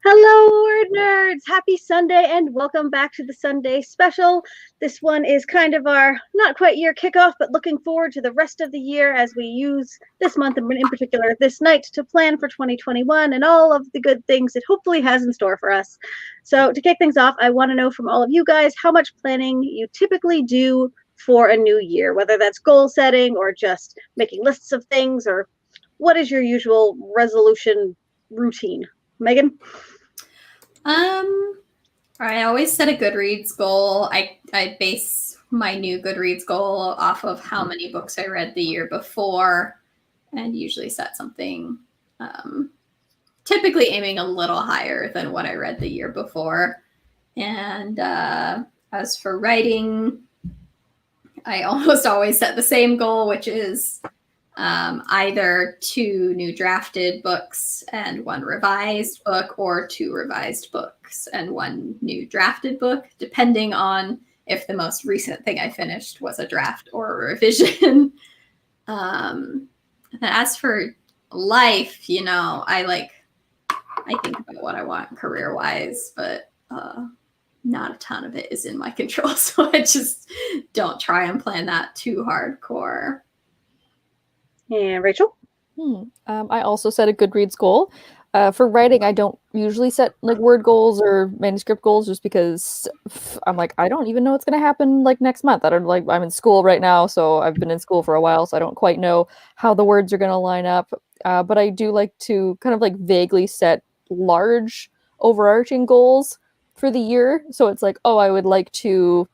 Hello, word nerds! Happy Sunday and welcome back to the Sunday special. This one is kind of our not quite year kickoff, but looking forward to the rest of the year as we use this month and in particular this night to plan for 2021 and all of the good things it hopefully has in store for us. So, to kick things off, I want to know from all of you guys how much planning you typically do for a new year, whether that's goal setting or just making lists of things, or what is your usual resolution routine? Megan? I always set a Goodreads goal. I base my new Goodreads goal off of how many books I read the year before, and usually set something, typically aiming a little higher than what I read the year before. And as for writing, I almost always set the same goal, which is either 2 new drafted books and 1 revised book, or 2 revised books and 1 new drafted book, depending on if the most recent thing I finished was a draft or a revision. As for life, I think about what I want career-wise, but not a ton of it is in my control, so I just don't try and plan that too hardcore. And Rachel? I also set a Goodreads goal. For writing, I don't usually set word goals or manuscript goals just because I'm I don't even know what's going to happen next month. I'm in school right now, so I've been in school for a while, so I don't quite know how the words are going to line up. But I do like to kind of vaguely set large overarching goals for the year. So it's I would like to,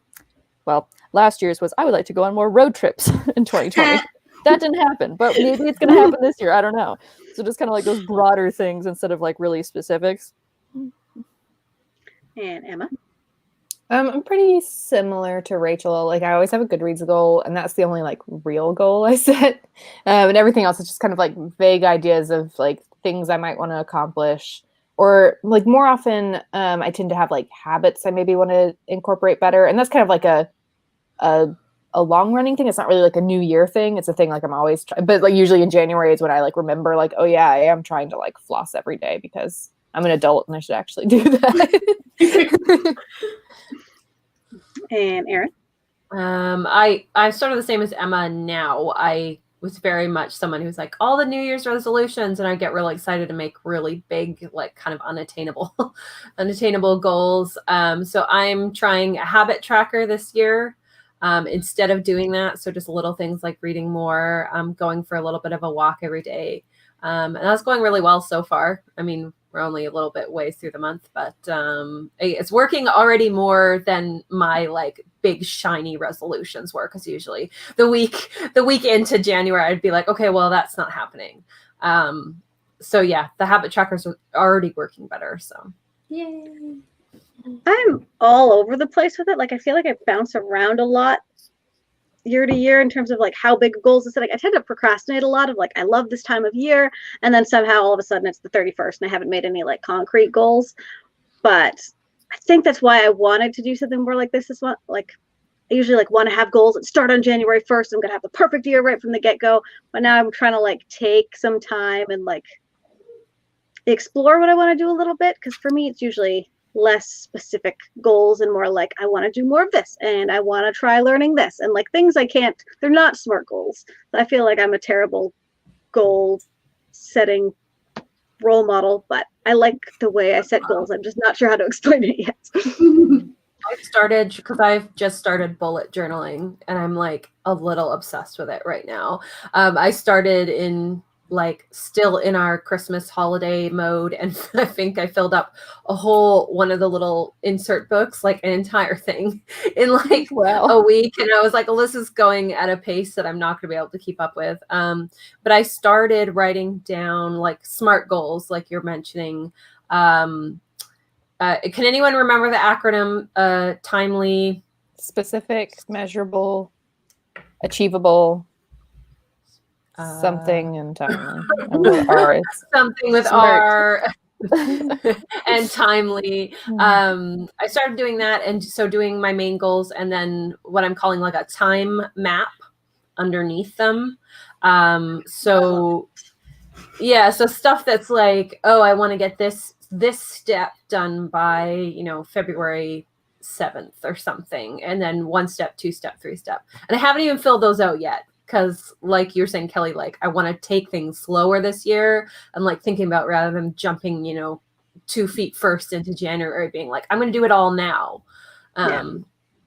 last year's was I would like to go on more road trips in 2020. That didn't happen, but maybe it's going to happen this year. I don't know. So just kind of those broader things instead of really specifics. And Emma? I'm pretty similar to Rachel. I always have a Goodreads goal, and that's the only real goal I set. And everything else is just kind of vague ideas of things I might want to accomplish. Or more often, I tend to have habits I maybe want to incorporate better. And that's kind of a long running thing. It's not really a New Year thing. It's a thing I'm always but usually in January is when I remember oh yeah, I am trying to floss every day because I'm an adult and I should actually do that. And Erin? I'm sort of the same as Emma now. I was very much someone who's all the New Year's resolutions, and I get really excited to make really big, kind of unattainable goals. So I'm trying a habit tracker this year. Instead of doing that, so just little things like reading more, going for a little bit of a walk every day. And that's going really well so far. I mean, we're only a little bit ways through the month, but it's working already more than my big shiny resolutions were, because usually the week into January, I'd be okay, well, that's not happening. So yeah, the habit trackers are already working better. So Yay. I'm all over the place with it. I feel I bounce around a lot year to year in terms of how big goals to set. I tend to procrastinate a lot of I love this time of year, and then somehow all of a sudden it's the 31st and I haven't made any concrete goals. But I think that's why I wanted to do something more like this. I usually want to have goals that start on January 1st. I'm gonna have the perfect year right from the get-go. But now I'm trying to take some time and explore what I want to do a little bit, because for me it's usually less specific goals and more I want to do more of this and I want to try learning this, and things I can't, they're not SMART goals. I feel I'm a terrible goal setting role model, but I like the way I set goals. I'm just not sure how to explain it yet. I've just started bullet journaling, and I'm a little obsessed with it right now. I started in still in our Christmas holiday mode, and I think I filled up one of the little insert books, an entire thing in wow. a week. And I was Alyssa's going at a pace that I'm not going to be able to keep up with. But I started writing down SMART goals, you're mentioning. Can anyone remember the acronym? Timely, specific, measurable, achievable, something and timely. Something with SMART. R and timely. I started doing that, and so doing my main goals, and then what I'm calling a time map underneath them. So Yeah, so stuff that's like, oh, I want to get this this step done by, February 7th or something. And then 1 step, 2 step, 3 step. And I haven't even filled those out yet. Because like you're saying, Kelly, like I want to take things slower this year. I'm like thinking about rather than jumping, 2 feet first into January, being like, I'm going to do it all now.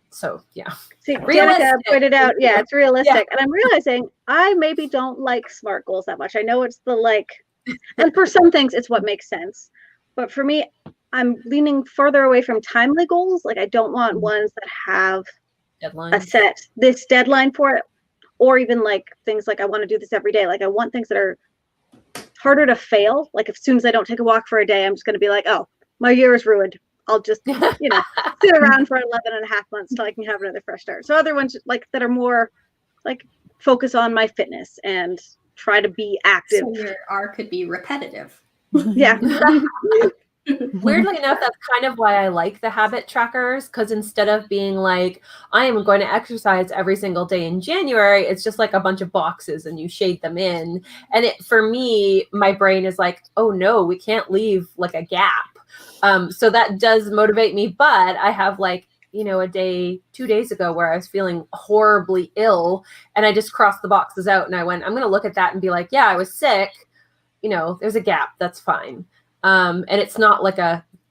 So yeah. See, Danica pointed out, it's realistic. Yeah. And I'm realizing I maybe don't like SMART goals that much. I know it's and for some things it's what makes sense. But for me, I'm leaning further away from timely goals. Like I don't want ones that have this deadline for it. Or even like things like I want to do this every day. Like I want things that are harder to fail. Like as soon as I don't take a walk for a day, I'm just going to be like, oh, my year is ruined. I'll just, sit around for 11 and a half months till I can have another fresh start. So other ones like that are more like focus on my fitness and try to be active. So your R could be repetitive. Yeah. Weirdly enough, that's kind of why I like the habit trackers, because instead of being like, I am going to exercise every single day in January, it's just like a bunch of boxes and you shade them in. And for me, my brain is like, oh no, we can't leave like a gap. So that does motivate me. But I have like, a day, 2 days ago where I was feeling horribly ill and I just crossed the boxes out and I went, I'm going to look at that and be like, yeah, I was sick. There's a gap. That's fine. And it's not like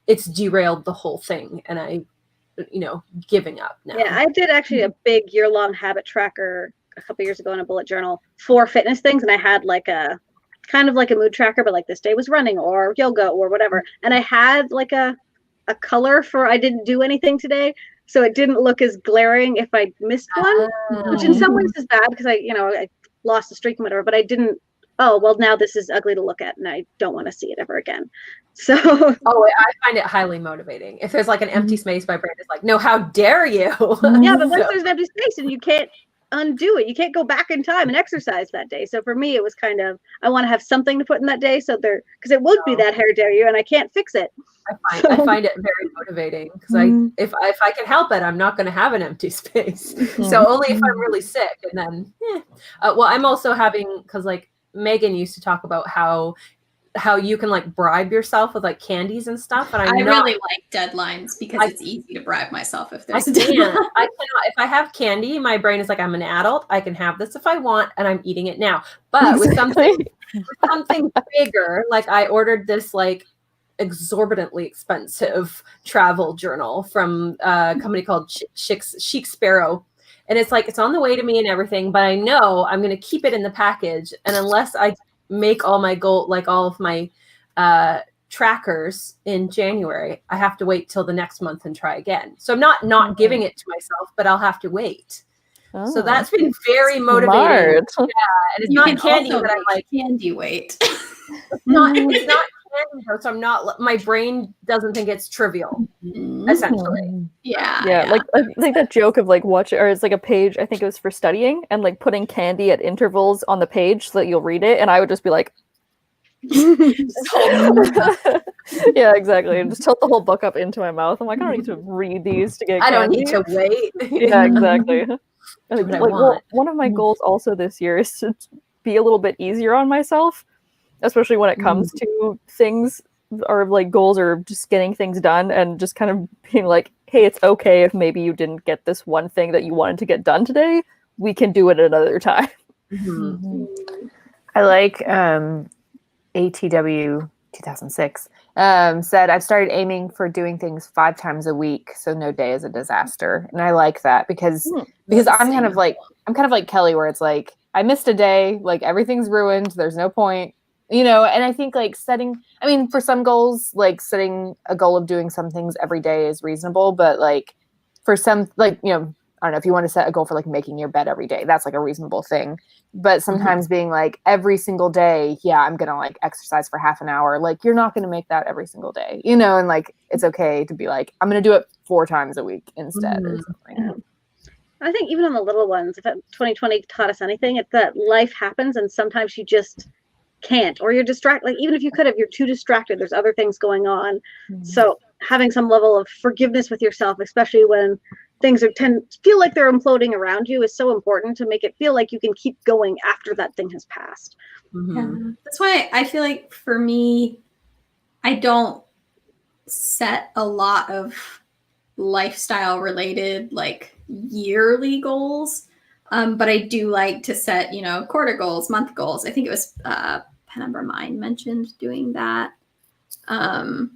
it's derailed the whole thing and I, giving up now. Yeah, I did actually a big year-long habit tracker a couple years ago in a bullet journal for fitness things. And I had like a kind of like a mood tracker, but like this day was running or yoga or whatever. And I had like a color for I didn't do anything today. So it didn't look as glaring if I missed one, which in some ways is bad because I lost a streak and whatever, but I didn't. Oh, well, now this is ugly to look at and I don't want to see it ever again. So. Oh, I find it highly motivating. If there's like an empty space, my brain is like, no, how dare you? Yeah, but once there's an empty space and you can't undo it, you can't go back in time and exercise that day. So for me, it was kind of, I want to have something to put in that day. So because it would be that how dare you and I can't fix it. I find it very motivating because if I can help it, I'm not going to have an empty space. So only if I'm really sick. And then, well, I'm also having, because like, Megan used to talk about how you can like bribe yourself with like candies and stuff. And I really like deadlines because it's easy to bribe myself if there's a deadline. I cannot. If I have candy, my brain is like, I'm an adult. I can have this if I want, and I'm eating it now. But with something bigger, like I ordered this like exorbitantly expensive travel journal from a company called Chic Sparrow. And it's like, it's on the way to me and everything, but I know I'm going to keep it in the package. And unless I make all of my trackers in January, I have to wait till the next month and try again. So I'm not giving it to myself, but I'll have to wait. Oh, so that's been very motivating. Yeah, and it's not candy that I like. Candy weight. It's not candy, so I'm not. My brain doesn't think it's trivial. Essentially. Yeah. Like I think that joke of like watch, or it's like a page. I think it was for studying and like putting candy at intervals on the page so that you'll read it. And I would just be like, yeah, exactly. And just tilt the whole book up into my mouth. I'm like, I don't need to read these to get. I don't need to wait. Yeah, exactly. One of my goals also this year is to be a little bit easier on myself, especially when it comes to things or like goals or just getting things done, and just kind of being like, hey, it's okay if maybe you didn't get this one thing that you wanted to get done today. We can do it another time. I like ATW 2006 said I've started aiming for doing things 5 times a week, so no day is a disaster. And I like that because I'm kind of like Kelly, where it's like I missed a day, like everything's ruined, there's no point. And I think like for some goals, like setting a goal of doing some things every day is reasonable, but like for some, like, I don't know, if you want to set a goal for like making your bed every day, that's like a reasonable thing. But sometimes being like every single day, I'm going to like exercise for half an hour. Like you're not going to make that every single day, and like, it's okay to be like, I'm going to do it 4 times a week instead or something. I think even on the little ones, if 2020 taught us anything, it's that life happens and sometimes you just can't, or you're distracted. Like even if you could have, you're too distracted. There's other things going on. So having some level of forgiveness with yourself, especially when things feel like they're imploding around you, is so important to make it feel like you can keep going after that thing has passed. Yeah. That's why I feel like for me, I don't set a lot of lifestyle related like yearly goals. But I do like to set, quarter goals, month goals. I think it was Penumbra Mind mentioned doing that. And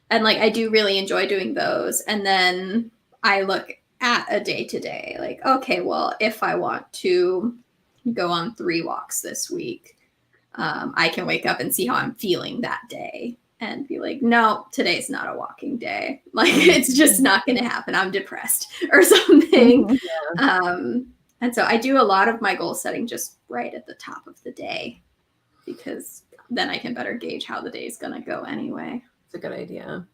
like, I do really enjoy doing those. And then I look at a day to day, like, okay, well, if I want to go on 3 walks this week, I can wake up and see how I'm feeling that day and be like, no, today's not a walking day. Like, it's just not going to happen. I'm depressed or something. And so I do a lot of my goal setting just right at the top of the day, because then I can better gauge how the day is going to go anyway. It's a good idea.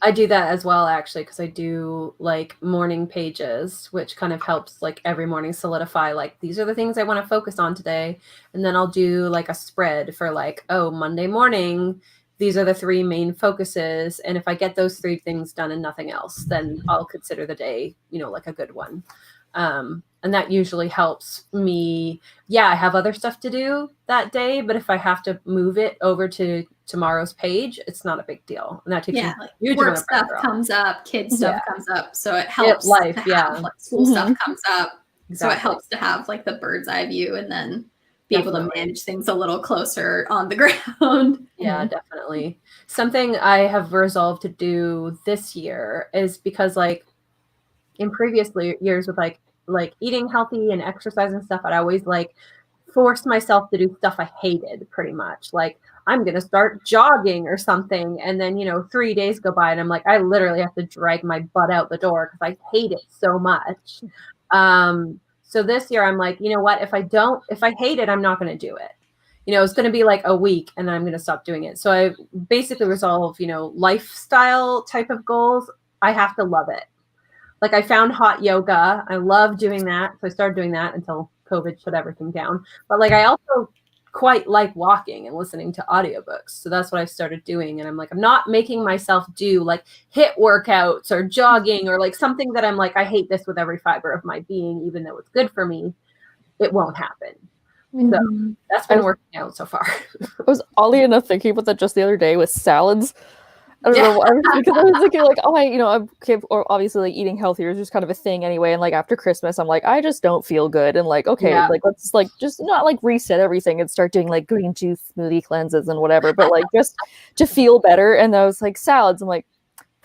I do that as well, actually, because I do like morning pages, which kind of helps like every morning solidify like these are the things I want to focus on today. And then I'll do like a spread for like, oh, Monday morning, these are the 3 main focuses. And if I get those 3 things done and nothing else, then I'll consider the day, like a good one. And that usually helps me. Yeah, I have other stuff to do that day, but if I have to move it over to tomorrow's page, it's not a big deal. And that takes like work stuff comes up, kids stuff comes up, so it helps. Life, like, school stuff comes up, so it helps to have like the bird's eye view and then be able to manage things a little closer on the ground. Yeah, definitely. Something I have resolved to do this year is because like in previous years with like eating healthy and exercise and stuff, I'd always like force myself to do stuff I hated pretty much. Like, I'm going to start jogging or something. And then, 3 days go by and I'm like, I literally have to drag my butt out the door because I hate it so much. So this year I'm like, you know what, if I hate it, I'm not going to do it. It's going to be like a week and then I'm going to stop doing it. So I basically resolve, lifestyle type of goals. I have to love it. Like, I found hot yoga. I love doing that. So I started doing that until COVID shut everything down. But like, I also quite like walking and listening to audiobooks. So that's what I started doing. And I'm like, I'm not making myself do like HIIT workouts or jogging or like something that I'm like, I hate this with every fiber of my being, even though it's good for me. It won't happen. So that's been working out so far. I was oddly enough thinking about that just the other day with salads. I don't know why, because I was thinking like, I'm or obviously like eating healthier is just kind of a thing anyway. And like after Christmas, I'm like, I just don't feel good. And like, okay, like let's like just not like reset everything and start doing like green juice smoothie cleanses and whatever, but like just to feel better. And I was like, salads. I'm like,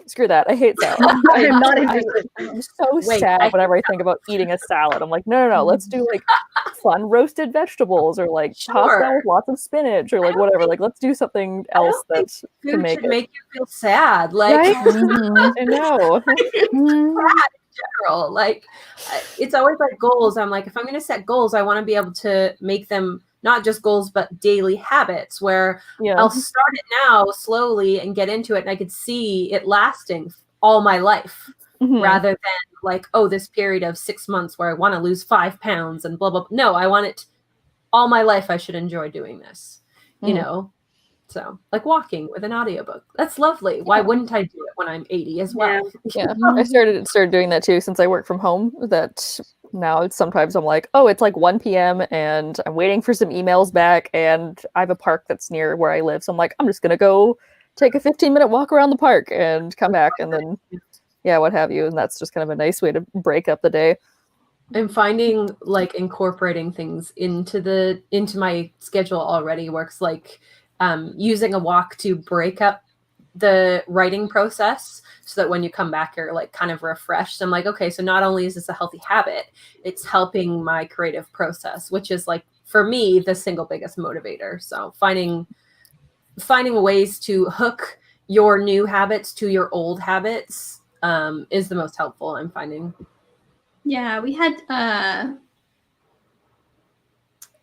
screw that. I hate salad. I'm not interested. I'm so sad whenever I think about eating a salad. I'm like, no. Let's do like fun roasted vegetables or like pasta with lots of spinach or like whatever. Like, let's do something else that's to make you feel sad. Like, right? I know. General, like it's always like goals. I'm like, if I'm going to set goals, I want to be able to make them not just goals, but daily habits where I'll start it now slowly and get into it. And I could see it lasting all my life rather than like, oh, this period of 6 months where I want to lose 5 pounds and blah, blah, blah. No, I want it all my life. I should enjoy doing this, So like walking with an audiobook. That's lovely. Why wouldn't I do it when I'm 80 as well? Yeah. I started doing that too since I work from home. That now sometimes I'm like, oh, it's like 1 p.m. and I'm waiting for some emails back and I have a park that's near where I live. So I'm like, I'm just going to go take a 15-minute walk around the park and come back and then, what have you. And that's just kind of a nice way to break up the day. I'm finding like incorporating things into my schedule already works, like using a walk to break up the writing process so that when you come back, you're like kind of refreshed. I'm like, okay, so not only is this a healthy habit, it's helping my creative process, which is like, for me, the single biggest motivator. So finding ways to hook your new habits to your old habits is the most helpful, I'm finding. Yeah, we had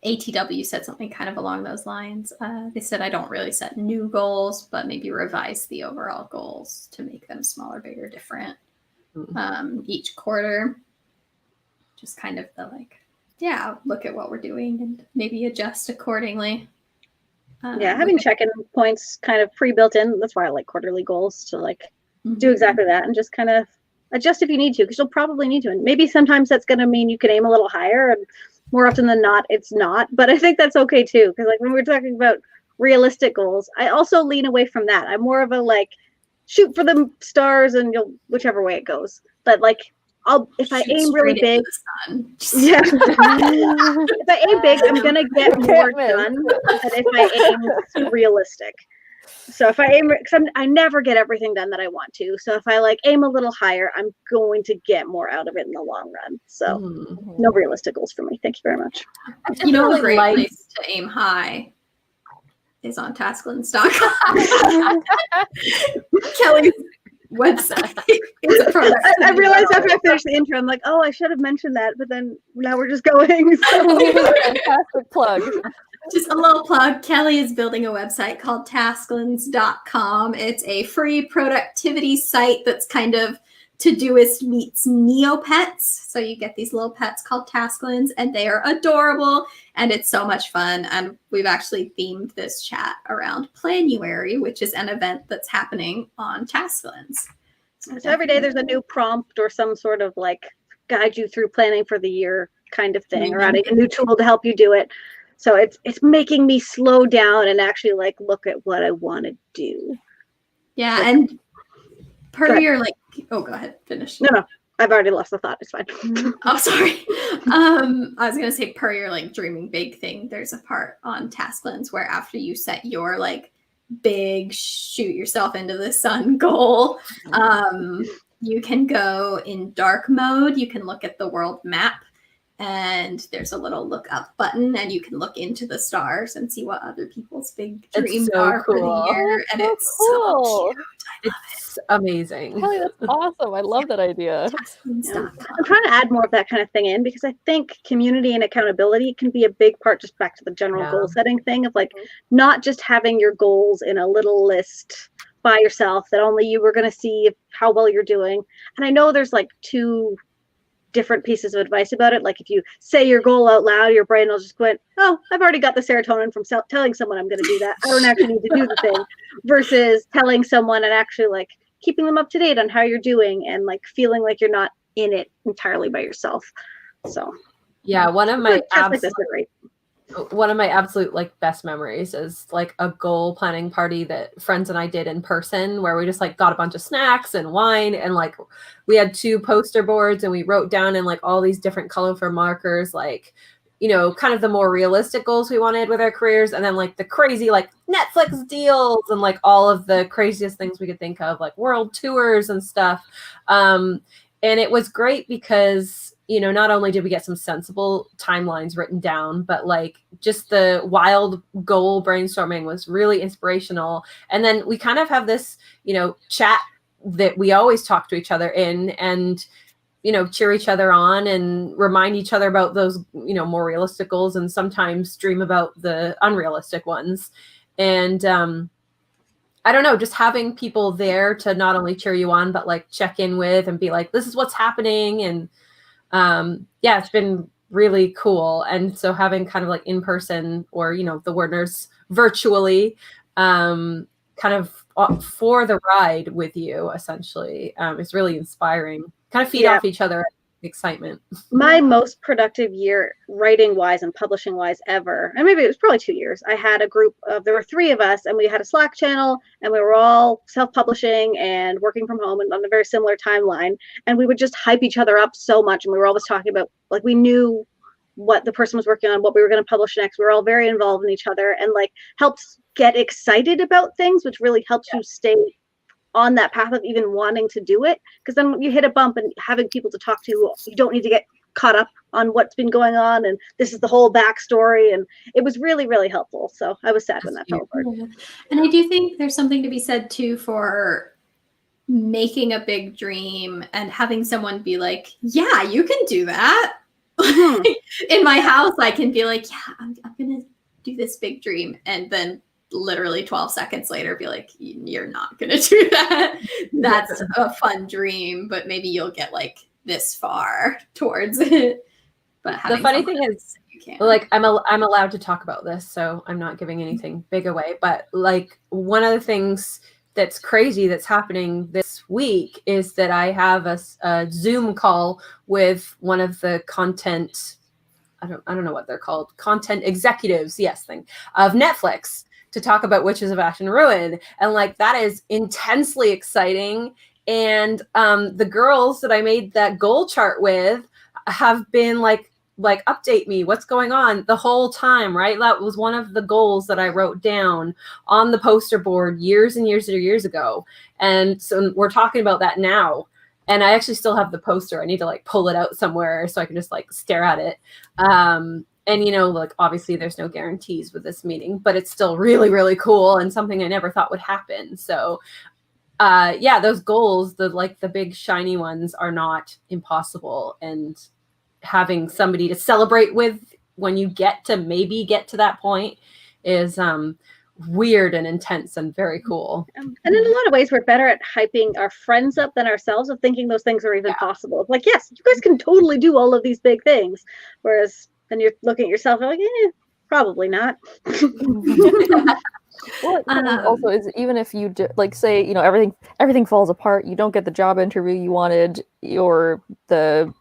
ATW said something kind of along those lines. They said, I don't really set new goals, but maybe revise the overall goals to make them smaller, bigger, different each quarter. Just kind of the like, look at what we're doing and maybe adjust accordingly. Having check-in points kind of pre-built in. That's why I like quarterly goals, to like do exactly that and just kind of adjust if you need to, because you'll probably need to. And maybe sometimes that's going to mean you can aim a little higher, and more often than not, it's not. But I think that's okay too, because like when we're talking about realistic goals, I also lean away from that. I'm more of a like, shoot for the stars and you'll whichever way it goes. But like if I Shoot aim really straight big, into the sun. yeah. If I aim big, I'm gonna get more Commitment. done than if I aim realistic. So if I aim, because I never get everything done that I want to. So if I like aim a little higher, I'm going to get more out of it in the long run. So no realistic goals for me. Thank you very much. You know, a Definitely great like- place to aim high is on Tasklands.com. Kelly's website. It's a product. I realized after I finished the intro, I'm like, oh, I should have mentioned that, but then now we're just going. So. Fantastic plug. Just a little plug. Kelly is building a website called Tasklands.com. It's a free productivity site that's kind of Todoist meets Neopets. So you get these little pets called Tasklands, and they are adorable, and it's so much fun. And we've actually themed this chat around Planuary, which is an event that's happening on Tasklands. So every day there's a new prompt or some sort of like guide you through planning for the year kind of thing, or adding a new tool to help you do it. So it's making me slow down and actually like look at what I want to do. Yeah, and per your like, oh, go ahead, finish. No, I've already lost the thought. It's fine. Oh, sorry. I was gonna say per your like dreaming big thing. There's a part on Tasklands where after you set your like big shoot yourself into the sun goal, you can go in dark mode. You can look at the world map. And there's a little look up button, and you can look into the stars and see what other people's big dreams are for the year. And so it's cool. so cute. It's amazing. Kelly, that's awesome. I love that idea. Yeah. I'm trying to add more of that kind of thing in because I think community and accountability can be a big part, just back to the general goal setting thing of like not just having your goals in a little list by yourself that only you were going to see how well you're doing. And I know there's like two different pieces of advice about it. Like if you say your goal out loud, your brain will just go, oh, I've already got the serotonin from telling someone I'm going to do that. I don't actually need to do the thing, versus telling someone and actually like keeping them up to date on how you're doing and like feeling like you're not in it entirely by yourself. So yeah, one of my absolute like best memories is like a goal planning party that friends and I did in person, where we just like got a bunch of snacks and wine, and like we had 2 poster boards, and we wrote down in like all these different colorful markers, like, you know, kind of the more realistic goals we wanted with our careers, and then like the crazy like Netflix deals and like all of the craziest things we could think of, like world tours and stuff. And it was great because, you know, not only did we get some sensible timelines written down, but like just the wild goal brainstorming was really inspirational. And then we kind of have this, you know, chat that we always talk to each other in, and, you know, cheer each other on and remind each other about those, you know, more realistic goals, and sometimes dream about the unrealistic ones. And I don't know, just having people there to not only cheer you on, but like check in with and be like, this is what's happening. And yeah, it's been really cool. And so having kind of like in person, or, you know, the Werners virtually, kind of for the ride with you, essentially, is really inspiring. Kind of feed off each other excitement. My most productive year writing wise and publishing wise ever, and maybe it was probably 2 years, I had a group of, there were 3 of us, and we had a Slack channel, and we were all self-publishing and working from home and on a very similar timeline, and we would just hype each other up so much, and we were always talking about, like, we knew what the person was working on, what we were going to publish next. We were all very involved in each other, and like helps get excited about things, which really helps you stay on that path of even wanting to do it. Because then you hit a bump, and having people to talk to, you don't need to get caught up on what's been going on, and this is the whole backstory, and it was really, really helpful. So I was sad when that fell apart. And I do think there's something to be said too for making a big dream and having someone be like, yeah, you can do that. In my house, I can be like, yeah, I'm gonna do this big dream, and then literally 12 seconds later be like, you're not gonna do that. That's a fun dream, but maybe you'll get like this far towards it. But the funny thing is, like, I'm allowed to talk about this, so I'm not giving anything big away, but like one of the things that's crazy that's happening this week is that I have a Zoom call with one of the content, I don't know what they're called, content executives, thing of Netflix, to talk about Witches of Ash and Ruin. And like, that is intensely exciting. And the girls that I made that goal chart with have been like update me what's going on the whole time, right? That was one of the goals that I wrote down on the poster board years and years ago. And so we're talking about that now. And I actually still have the poster. I need to like pull it out somewhere so I can just like stare at it. And, you know, like, obviously there's no guarantees with this meeting, but it's still really, really cool and something I never thought would happen. So, yeah, those goals, the big shiny ones, are not impossible. And having somebody to celebrate with when you maybe get to that point is weird and intense and very cool. And in a lot of ways, we're better at hyping our friends up than ourselves, of thinking those things are even possible. It's like, yes, you guys can totally do all of these big things. Whereas then you're looking at yourself and like, probably not. Well, also is even if you like say, you know, everything falls apart, you don't get the job interview you wanted, or the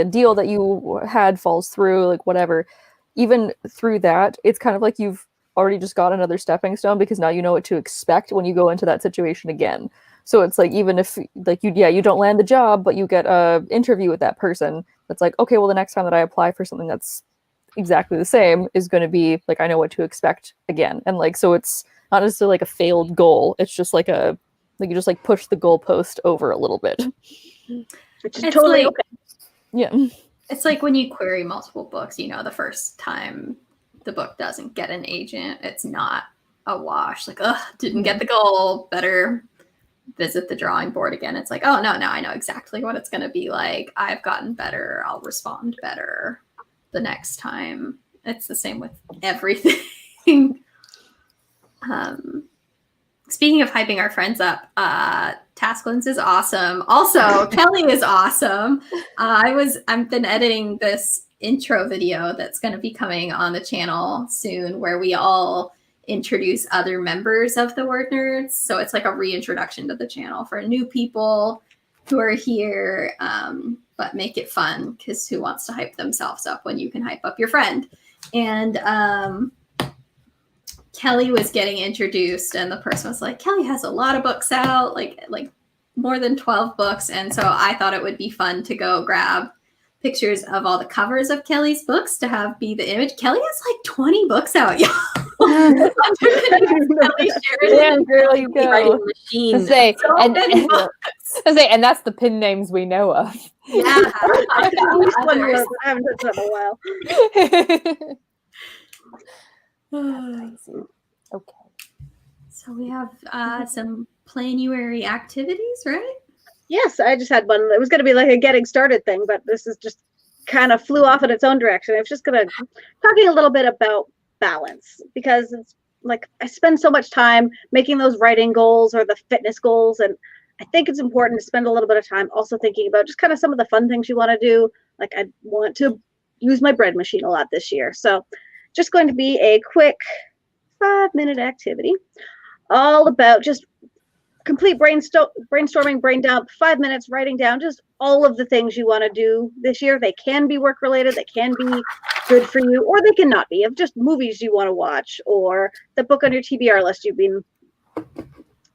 deal that you had falls through, like whatever. Even through that, it's kind of like you've already just got another stepping stone, because now you know what to expect when you go into that situation again. So it's like, even if like you don't land the job, but you get a interview with that person, that's like, okay, well, the next time that I apply for something that's exactly the same is going to be like, I know what to expect again. And like, so it's not necessarily like a failed goal. It's just like you just like push the goalpost over a little bit. Which is totally like, okay. Yeah. It's like when you query multiple books, you know, the first time the book doesn't get an agent, it's not a wash. Like, didn't get the goal, better visit the drawing board again. It's like, oh, no, I know exactly what it's going to be like. I've gotten better. I'll respond better the next time. It's the same with everything. Speaking of hyping our friends up, Tasklins is awesome. Also, Kelly is awesome. I've been editing this intro video that's going to be coming on the channel soon, where we all introduce other members of the Word Nerds. So it's like a reintroduction to the channel for new people who are here, but make it fun, because who wants to hype themselves up when you can hype up your friend? And Kelly was getting introduced, and the person was like, Kelly has a lot of books out, like more than 12 books. And so I thought it would be fun to go grab pictures of all the covers of Kelly's books to be the image. Kelly has like 20 books out, y'all. Kelly Sheridan, girl, you go. Machine. And that's the pin names we know of. Yeah. I haven't done that in a while. Okay. So we have some Planuary activities, right? Yes, I just had one. It was going to be like a getting started thing, but this is just kind of flew off in its own direction. I was just going to talking a little bit about balance, because it's like I spend so much time making those writing goals or the fitness goals, and I think it's important to spend a little bit of time also thinking about just kind of some of the fun things you want to do. Like, I want to use my bread machine a lot this year, so just going to be a quick 5-minute activity all about just complete brainstorming, brain dump, 5 minutes writing down just all of the things you want to do this year. They can be work related, they can be good for you, or they can not be, of just movies you want to watch, or the book on your TBR list you've been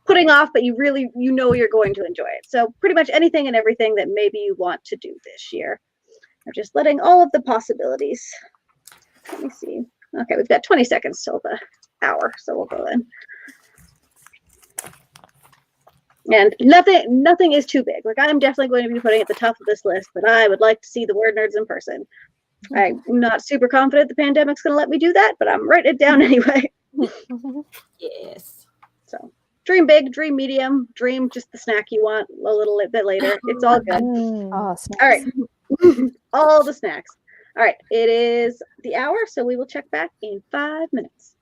putting off, but you know you're going to enjoy it. So pretty much anything and everything that maybe you want to do this year. Or just letting all of the possibilities. Let me see. Okay, we've got 20 seconds till the hour, so we'll go in. And nothing is too big. Like, I'm definitely going to be putting at the top of this list, but I would like to see the Word Nerds in person. I'm not super confident the pandemic's going to let me do that, but I'm writing it down anyway. Yes. So dream big, dream medium, dream just the snack you want a little bit later. It's all good. Oh, All right. All the snacks. All right. It is the hour, so we will check back in 5 minutes.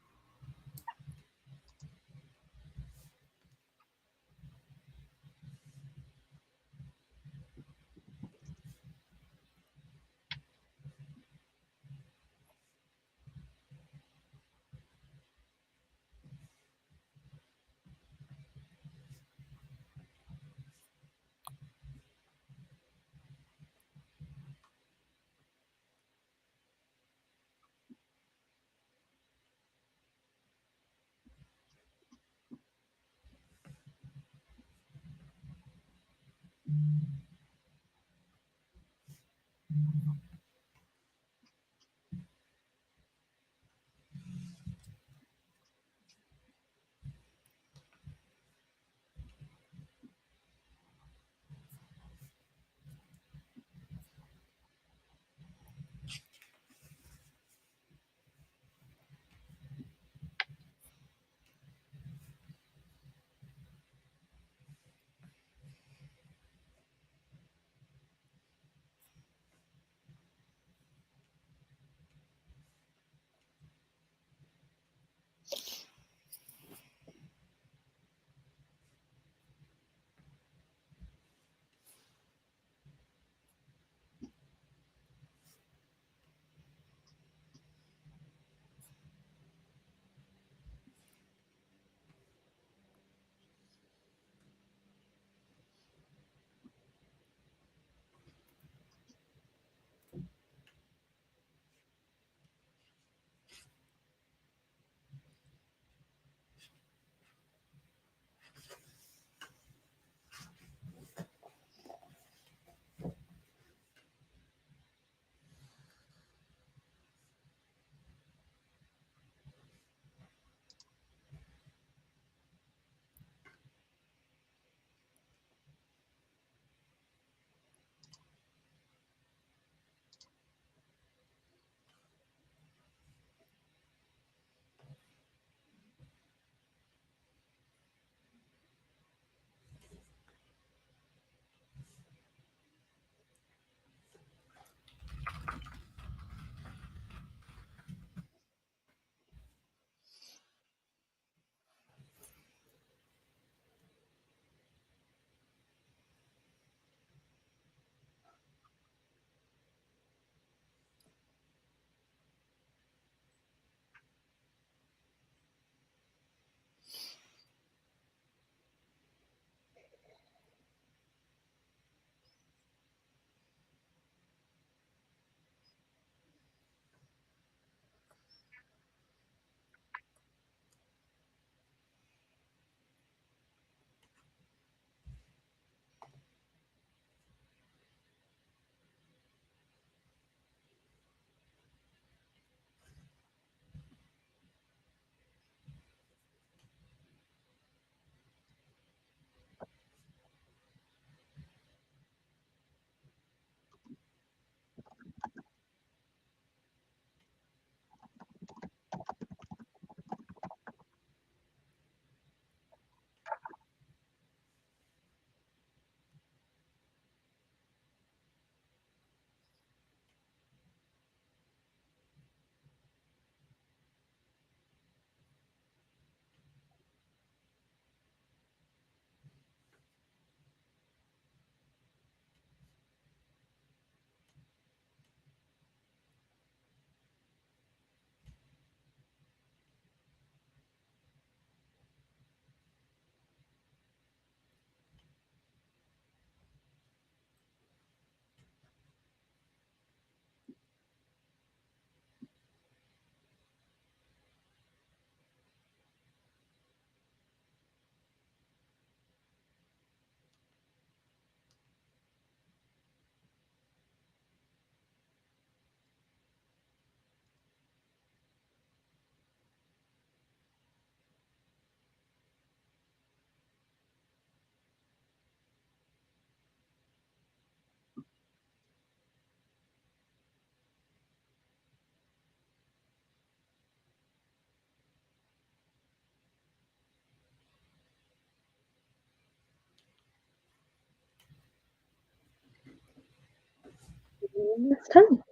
It's time.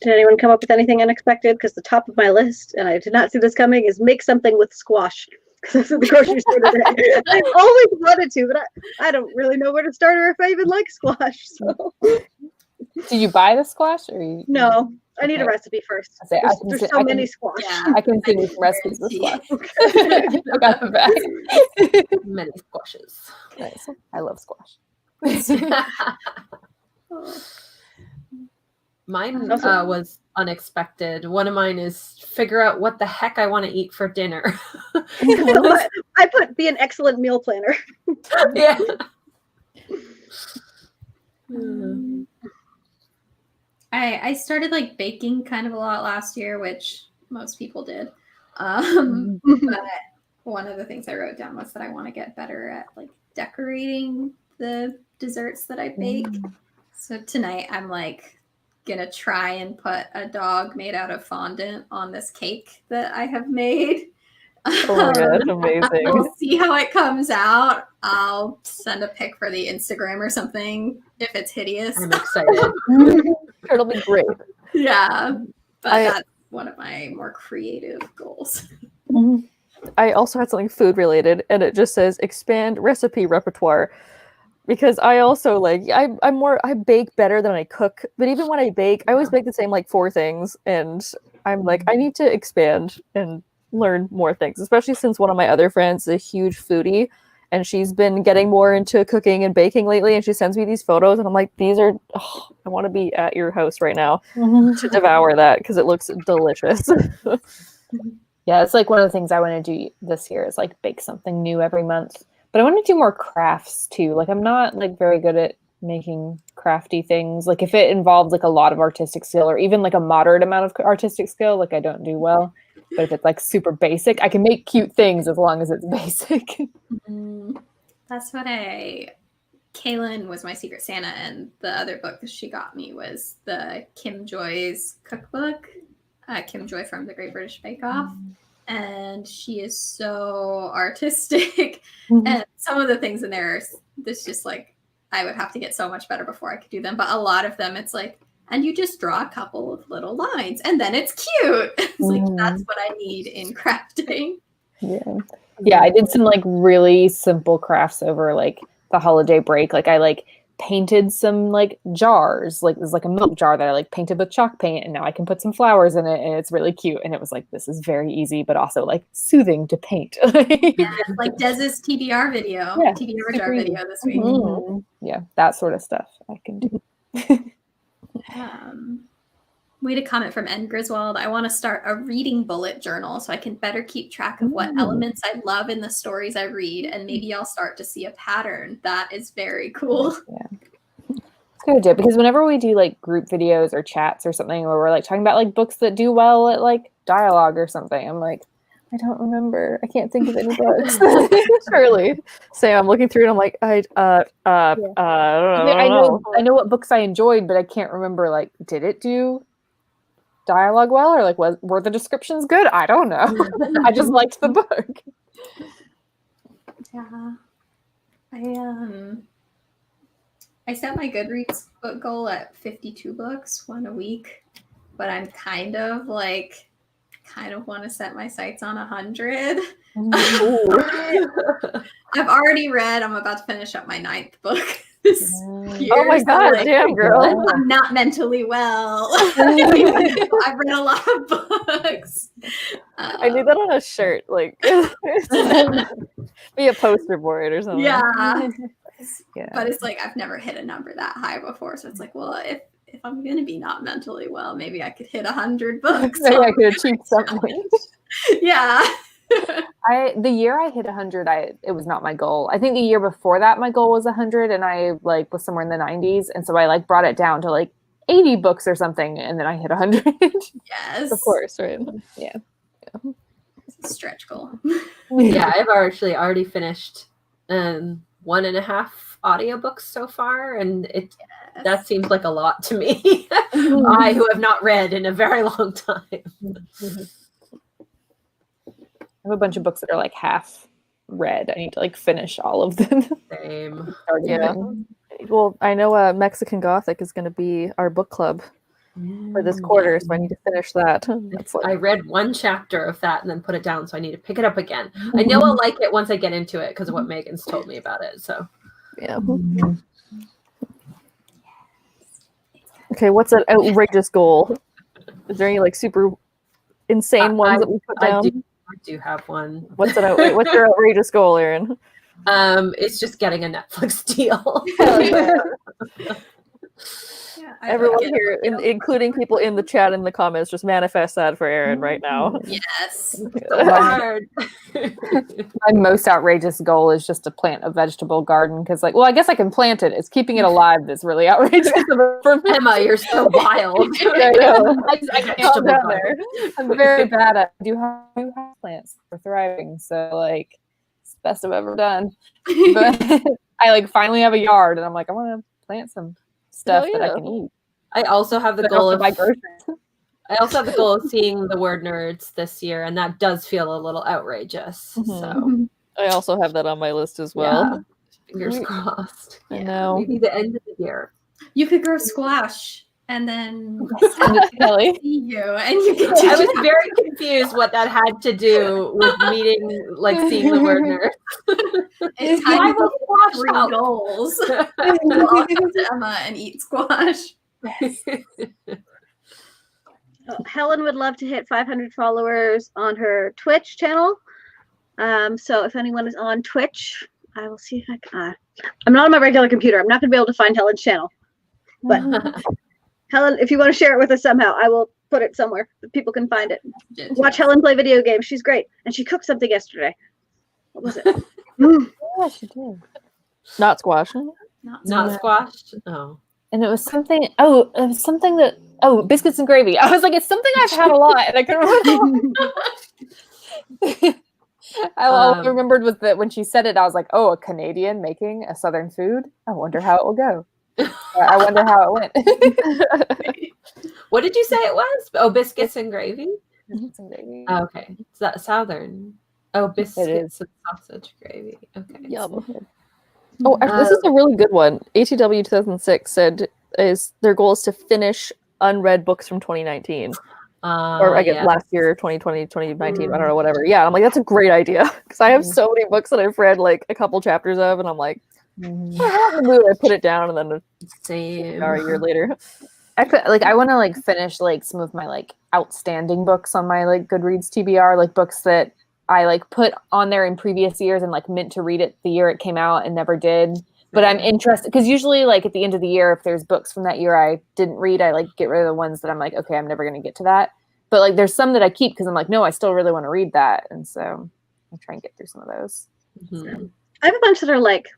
Did anyone come up with anything unexpected? Because the top of my list, and I did not see this coming, is make something with squash. Because that's at the grocery store today. I've always wanted to, but I don't really know where to start or if I even like squash. So Did you buy the squash or you? no, I need a Okay. recipe first. I say, I can There's see- so I can- many squash. Yeah. I can send you some recipes with Yeah. squash. I got the bag. Many squashes. Nice. I love squash. Mine Also- was unexpected. One of mine is figure out what the heck I want to eat for dinner. I put be an excellent meal planner. Yeah. I started like baking kind of a lot last year, which most people did. But one of the things I wrote down was that I want to get better at like decorating the desserts that I bake. So tonight I'm like gonna try and put a dog made out of fondant on this cake that I have made. Oh my god, amazing. We'll see how it comes out. I'll send a pic for the Instagram or something if it's hideous. I'm excited. It'll be great. Yeah, but that's one of my more creative goals. I also had something food related, and it just says expand recipe repertoire. Because I also like I bake better than I cook, but even when I bake, I always bake the same like 4 things, and I'm like I need to expand and learn more things, especially since one of my other friends is a huge foodie, and she's been getting more into cooking and baking lately, and she sends me these photos, and I'm like, I want to be at your house right now to devour that because it looks delicious. Yeah, it's like one of the things I want to do this year is like bake something new every month. But I want to do more crafts too. Like I'm not like very good at making crafty things. Like if it involves like a lot of artistic skill or even like a moderate amount of artistic skill, like I don't do well. But if it's like super basic, I can make cute things as long as it's basic. That's what Kaylin was my Secret Santa, and the other book that she got me was the Kim Joy's Cookbook. Kim Joy from the Great British Bake Off. And she is so artistic. And some of the things in there, this just like, I would have to get so much better before I could do them. But a lot of them, it's like, and you just draw a couple of little lines and then it's cute. It's like, that's what I need in crafting. Yeah, I did some like really simple crafts over like the holiday break. Like I like painted some like jars, like there's like a milk jar that I like painted with chalk paint, and now I can put some flowers in it, and it's really cute. And it was like, this is very easy, but also like soothing to paint. Yeah, like Dez's TBR video, TBR jar video this week. Yeah, that sort of stuff I can do. We had a comment from N. Griswold. I want to start a reading bullet journal so I can better keep track of what elements I love in the stories I read, and maybe I'll start to see a pattern. That is very cool. Yeah. It's a good idea, because whenever we do like group videos or chats or something where we're like talking about like books that do well at like dialogue or something, I'm like, I don't remember. I can't think of any books. Surely. Sam, I'm looking through and I'm like, I don't know. I know what books I enjoyed, but I can't remember like, did it do dialogue well, or like were the descriptions good? I don't know. I just liked the book. Yeah. I set my Goodreads book goal at 52 books, 1 a week, but I'm kind of want to set my sights on 100. I've already read, I'm about to finish up my 9th book this year. Oh my god, so damn girl. I'm not mentally well. I've read a lot of books. I need that on a shirt, like be a poster board or something. Yeah. But it's like I've never hit a number that high before, so it's like, well, if I'm gonna be not mentally well, maybe I could hit 100 books. Maybe I could achieve something. Yeah. The year I hit 100, it was not my goal. I think the year before that my goal was 100, and I like was somewhere in the 90s, and so I like brought it down to like 80 books or something, and then I hit 100. Yes, of course, right? Yeah. It's a stretch goal. Yeah, I've actually already finished 1.5 audiobooks so far, and that seems like a lot to me. I who have not read in a very long time. I have a bunch of books that are like half read. I need to like finish all of them. Same. Yeah. Well, I know Mexican Gothic is going to be our book club for this quarter, so I need to finish that. I read 1 chapter of that and then put it down, so I need to pick it up again. I know I'll like it once I get into it because of what Megan's told me about it. So yeah. Okay, what's an outrageous goal? Is there any like super insane ones that we put down? I do have one. What's your outrageous goal, Erin? It's just getting a Netflix deal. Hell yeah. Everyone here, including people in the chat and the comments, just manifest that for Erin right now. Yes. So hard. My most outrageous goal is just to plant a vegetable garden because, like, well, I guess I can plant it. It's keeping it alive that's really outrageous for me. Emma, you're so wild. I know. I can't calm Vegetable down garden. there. I'm very bad at do have plants for thriving, so like it's the best I've ever done. But I like finally have a yard, and I'm like, I want to plant some stuff that I can eat. I also have the But goal also of buy groceries. I also have the goal of seeing the word nerds this year, and that does feel a little outrageous. Mhm. So I also have that on my list as well. Yeah. fingers crossed. I know. Maybe the end of the year. You could grow squash and then Send it to Kelly. see you, and you get to I was very confused what that had to do with meeting, like seeing the word nerd. It's Why time was for squash 3 out? goals. We'll all come to Emma and eat squash. Helen would love to hit 500 followers on her Twitch channel. So if anyone is on Twitch, I will see if I can. I'm not on my regular computer. I'm not going to be able to find Helen's channel. But Helen, if you want to share it with us somehow, I will put it somewhere that people can find it. Watch Helen play video games. She's great. And she cooked something yesterday. What was it? Yeah, she did. Not squash. Not squashed? Oh. And it was something. Oh, it was something that. Oh, biscuits and gravy. I was like, it's something I've had a lot, and I couldn't remember. All I remembered was that when she said it, I was like, oh, a Canadian making a Southern food? I wonder how it will go. I wonder how it went. What did you say it was? Oh, biscuits and gravy? Biscuits and gravy. Oh, okay. Is that Southern? Oh, biscuits and sausage gravy. Okay. Yum. Oh, this is a really good one. ATW 2006 said their goal is to finish unread books from 2019. Or I guess last year, 2020, 2019, I don't know, whatever. Yeah, I'm like, that's a great idea. Because I have so many books that I've read like a couple chapters of, and I'm like, I'm not in the mood. I put it down, and then Same. a year later. Actually, like I want to like finish like some of my like outstanding books on my like Goodreads TBR, like books that I like put on there in previous years and like meant to read it the year it came out and never did. But I'm interested because usually like at the end of the year, if there's books from that year I didn't read, I like get rid of the ones that I'm like, okay, I'm never going to get to that. But like there's some that I keep because I'm like, no, I still really want to read that. And so I try and get through some of those. Mm-hmm. I have a bunch that are like,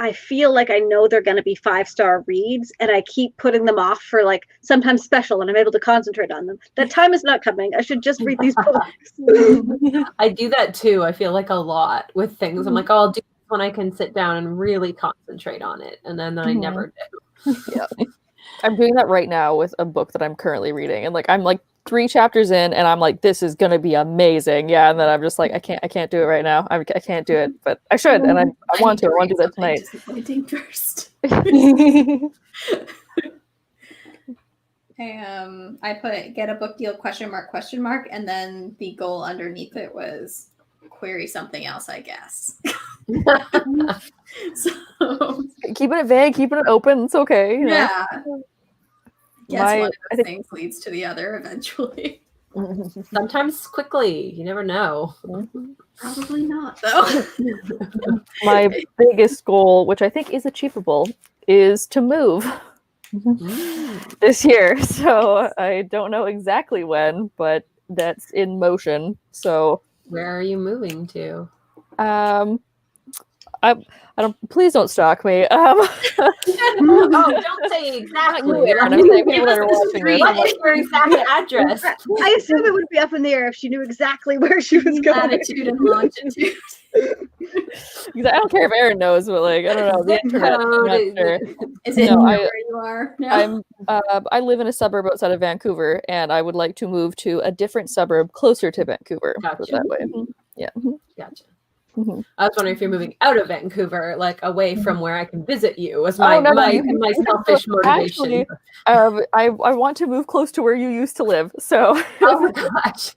I feel like I know they're going to be 5-star reads, and I keep putting them off for like sometimes special, and I'm able to concentrate on them. That time is not coming. I should just read these books. I do that too. I feel like a lot with things. I'm like, oh, I'll do this when I can sit down and really concentrate on it. And then I never do. Yeah. I'm doing that right now with a book that I'm currently reading. And like I'm like 3 chapters in, and I'm like, this is gonna be amazing. Yeah, and then I'm just like, I can't do it right now. I can't do it, but I should, and I want to. I want to do that tonight. Disappointing first. I put get a book deal ? And then the goal underneath it was query something else, I guess. So Keeping it vague, keeping it open, it's okay. You know? yeah. Guess one of those things leads to the other eventually. Sometimes quickly. You never know. Probably not, though. My biggest goal, which I think is achievable, is to move this year. So I don't know exactly when, but that's in motion. So Where are you moving to? I don't. Please don't stalk me. Oh, don't say exactly. I'm saying people that are watching this. What is your exact address? I assume it would be up in the air if she knew exactly where she was going. Latitude and longitude. I don't care if Erin knows, but like I don't know the internet. I'm not sure. Is it where you are? No. I live in a suburb outside of Vancouver, and I would like to move to a different suburb closer to Vancouver. Gotcha. That way. Yeah. Gotcha. Mm-hmm. I was wondering if you're moving out of Vancouver, like away from where I can visit you. Was my my selfish motivation. Actually, I want to move close to where you used to live. So. Oh my gosh.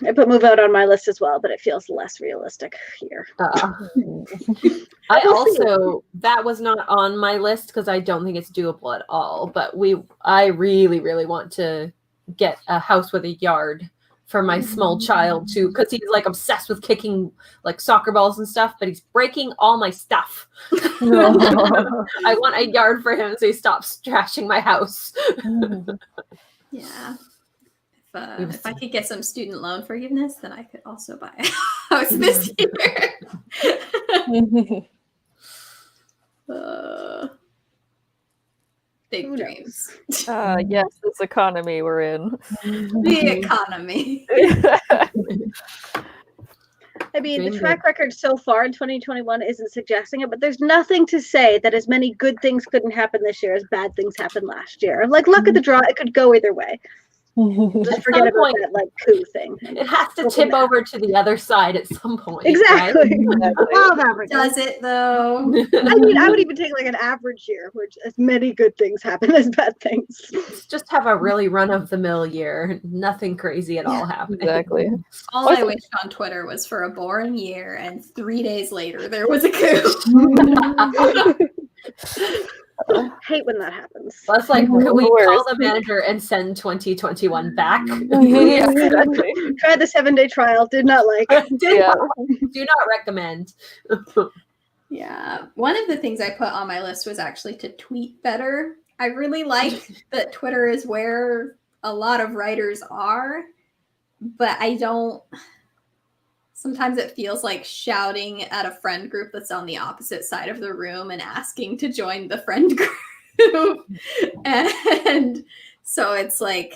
I put move out on my list as well, but it feels less realistic here. I also, that was not on my list because I don't think it's doable at all. But I really, really want to get a house with a yard for my small child too, because he's like obsessed with kicking like soccer balls and stuff, but he's breaking all my stuff. I want a yard for him so he stops trashing my house. Yeah. If I could get some student loan forgiveness, then I could also buy a house this year. Big dreams. Yes, this economy we're in. The economy. I mean, the track record so far in 2021 isn't suggesting it, but there's nothing to say that as many good things couldn't happen this year as bad things happened last year. Like, luck of the draw, it could go either way. Just forget about that like coup thing. It has to tip over to the other side at some point. Exactly. Right? Does it though? I mean, I would even take like an average year, where as many good things happen as bad things. Just have a really run-of-the-mill year. Nothing crazy at all happening. Exactly. All I wished on Twitter was for a boring year, and 3 days later there was a coup. I hate when that happens. That's like, can we call the manager and send 2021 back? Yeah, exactly. Tried the 7-day trial, did not like. Do not recommend. Yeah. One of the things I put on my list was actually to tweet better. I really like that Twitter is where a lot of writers are, but I don't. Sometimes it feels like shouting at a friend group that's on the opposite side of the room and asking to join the friend group. And so it's like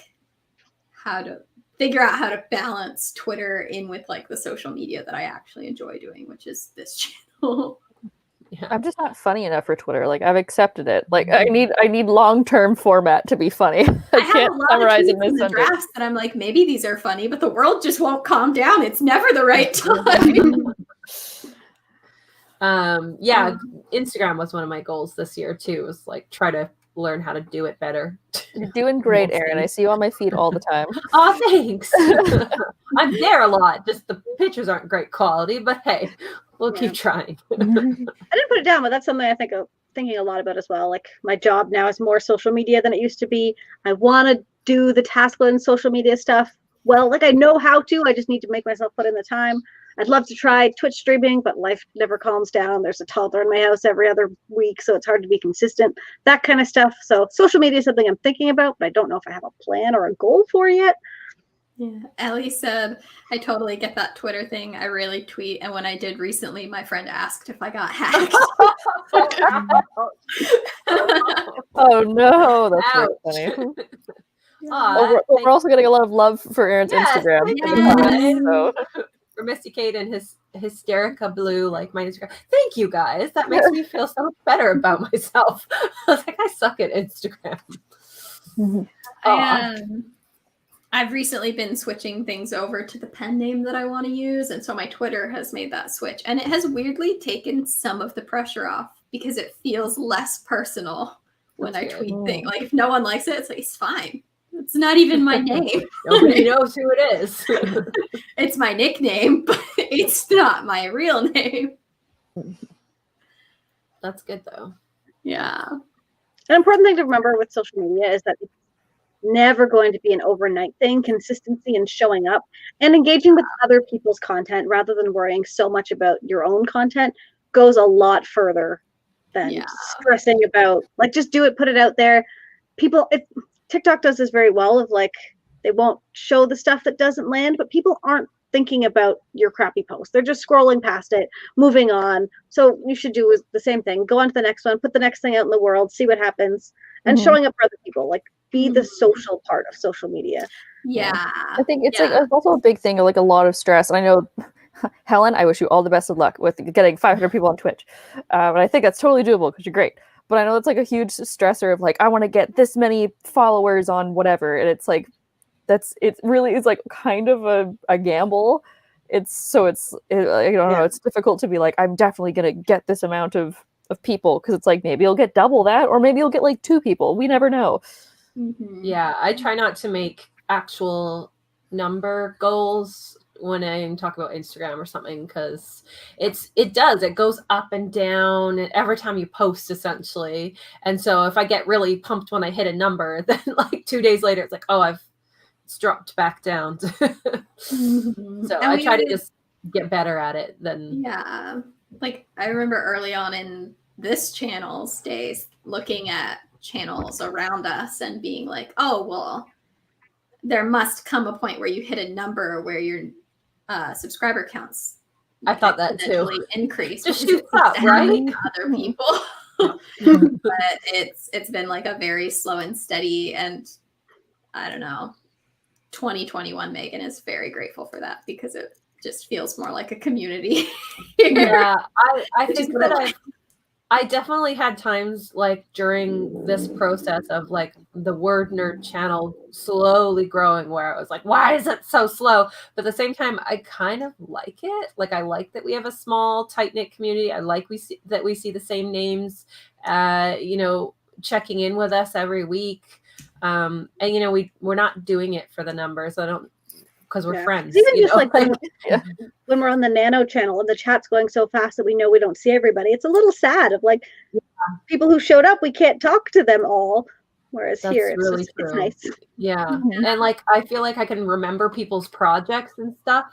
how to figure out how to balance Twitter in with like the social media that I actually enjoy doing, which is this channel. Yeah. I'm just not funny enough for Twitter. Like, I've accepted it. Like, I need long-term format to be funny. I can't summarize in this sentence. Drafts that I'm like, maybe these are funny, but the world just won't calm down. It's never the right time. Yeah, Instagram was one of my goals this year too. Was like try to learn how to do it better. You're doing great, Erin. I see you on my feed all the time. Oh, thanks. I'm there a lot. Just the pictures aren't great quality, but hey, we'll keep trying. I didn't put it down, but that's something I think of thinking a lot about as well. Like, my job now is more social media than it used to be. I want to do the task-led social media stuff. Well, like, I know how to. I just need to make myself put in the time. I'd love to try Twitch streaming, but life never calms down. There's a toddler in my house every other week, so it's hard to be consistent. That kind of stuff. So social media is something I'm thinking about, but I don't know if I have a plan or a goal for yet. Yeah, Ellie said, I totally get that Twitter thing. I really tweet. And when I did recently, my friend asked if I got hacked. Oh, no. That's very funny. We're also getting a lot of love for Erin's Instagram. So. For Misty Kate and his Hysterica Blue, like my Instagram. Thank you guys. That makes me feel so much better about myself. I was like, I suck at Instagram. I've recently been switching things over to the pen name that I want to use. And so my Twitter has made that switch. And it has weirdly taken some of the pressure off because it feels less personal when I tweet things. Like, if no one likes it, it's like, it's fine. It's not even my name. Nobody knows who it is. It's my nickname, but it's not my real name. That's good, though. Yeah. An important thing to remember with social media is that it's never going to be an overnight thing. Consistency and showing up and engaging with other people's content rather than worrying so much about your own content goes a lot further than stressing about, like, just do it, put it out there. TikTok does this very well of, like, they won't show the stuff that doesn't land, but people aren't thinking about your crappy post. They're just scrolling past it, moving on. So you should do the same thing. Go on to the next one, put the next thing out in the world, see what happens, and showing up for other people. Like, be the social part of social media. Yeah. I think it's like it's also a big thing of like a lot of stress. And I know, Helen, I wish you all the best of luck with getting 500 people on Twitch. But I think that's totally doable because you're great. But I know it's like a huge stressor of like, I want to get this many followers on whatever. And it's like, it really is like kind of a gamble. I don't know, it's difficult to be like, I'm definitely going to get this amount of people. Cause it's like, maybe you'll get double that, or maybe you'll get like 2 people. We never know. Mm-hmm. Yeah. I try not to make actual number goals when I talk about Instagram or something, because it goes up and down every time you post, essentially. And so if I get really pumped when I hit a number, then like 2 days later, it's like, oh, I've it's dropped back down. Mhm. So And I we try to always- just get better at it than Yeah. Like I remember early on in this channel's days looking at channels around us and being like, oh, well, there must come a point where you hit a number where your subscriber counts I thought that too. exponentially increase. Just because it shoots up, seems to happen right? to other people. But it's been like a very slow and steady, and I don't know. 2021 Megan is very grateful for that because it just feels more like a community. Yeah, I Which is think what I that like. I definitely had times like during this process of like the Word Nerd channel slowly growing where I was like, why is it so slow? But at the same time, I kind of like it. Like I like that we have a small, tight-knit community. I like we see the same names, checking in with us every week. And we're not doing it for the numbers. Because we're friends. Even just like Yeah. when we're on the Nano channel and the chat's going so fast that we know we don't see everybody, it's a little sad of like people who showed up, we can't talk to them all. Whereas That's here, it's really just, it's true. nice. Yeah. Mhm. And like I feel like I can remember people's projects and stuff.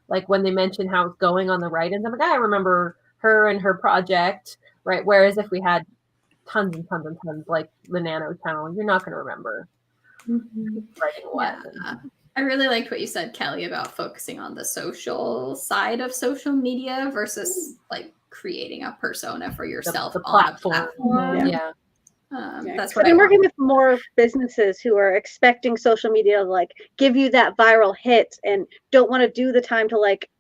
Like when they mention how it's going on the write-ins, I'm like, I remember her and her project, right? Whereas if we had tons and tons and tons like the Nano channel, you're not going to remember writing what. Yeah. I really liked what you said, Kelly, about focusing on the social side of social media versus like creating a persona for yourself the on platform. a platform. Yeah. That's I've what I been want. working with more businesses who are expecting social media to like give you that viral hit and don't want to do the time to like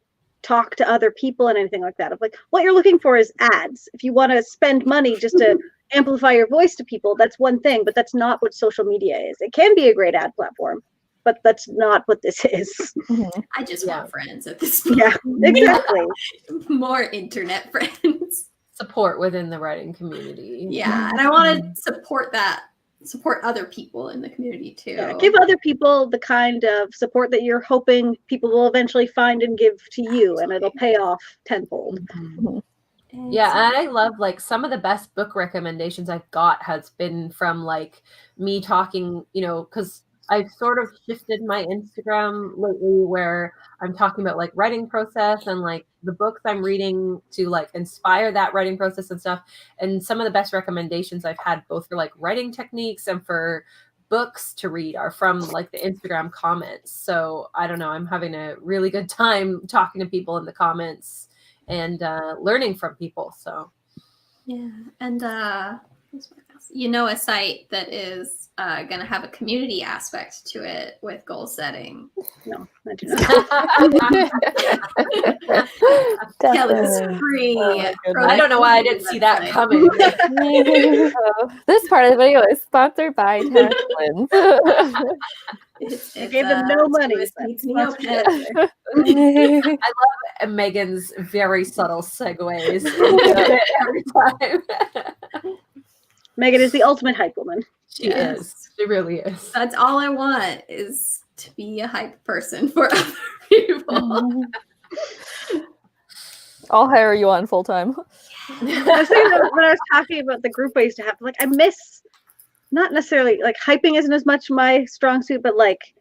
talk to other people and anything like that. Of like what you're looking for is ads. If you want to spend money just to amplify your voice to people, that's one thing, but that's not what social media is. It can be a great ad platform, but that's not what this is. Mhm. I just Yeah. want friends at this point. Yeah, exactly. More internet friends. Support within the writing community. Yeah. And I want to support other people in the community too. Yeah, give other people the kind of support that you're hoping people will eventually find and give to you, and it'll pay off tenfold. Yeah, and I love like some of the best book recommendations I've got has been from like me talking, because I've sort of shifted my Instagram lately where I'm talking about like writing process and like the books I'm reading to like inspire that writing process and stuff. And some of the best recommendations I've had both for like writing techniques and for books to read are from like the Instagram comments. So I don't know, I'm having a really good time talking to people in the comments and learning from people. So Yeah. And a site that is going to have a community aspect to it with goal setting. No, I do not. Kelly's Definitely. free. Oh my goodness. I don't know why I didn't see that website. coming. This part of the video is sponsored by Taxlins. I gave them no money. Swiss but meets sponsorship. Neopet. Megan's very subtle segues into it every time. Megan is the ultimate hype woman. She Yes. is. She really is. That's all I want is to be a hype person for other people. I'll hire you on full time. I was thinking that when I was talking about the group I used to have, like I miss not necessarily like hyping isn't as much my strong suit, but like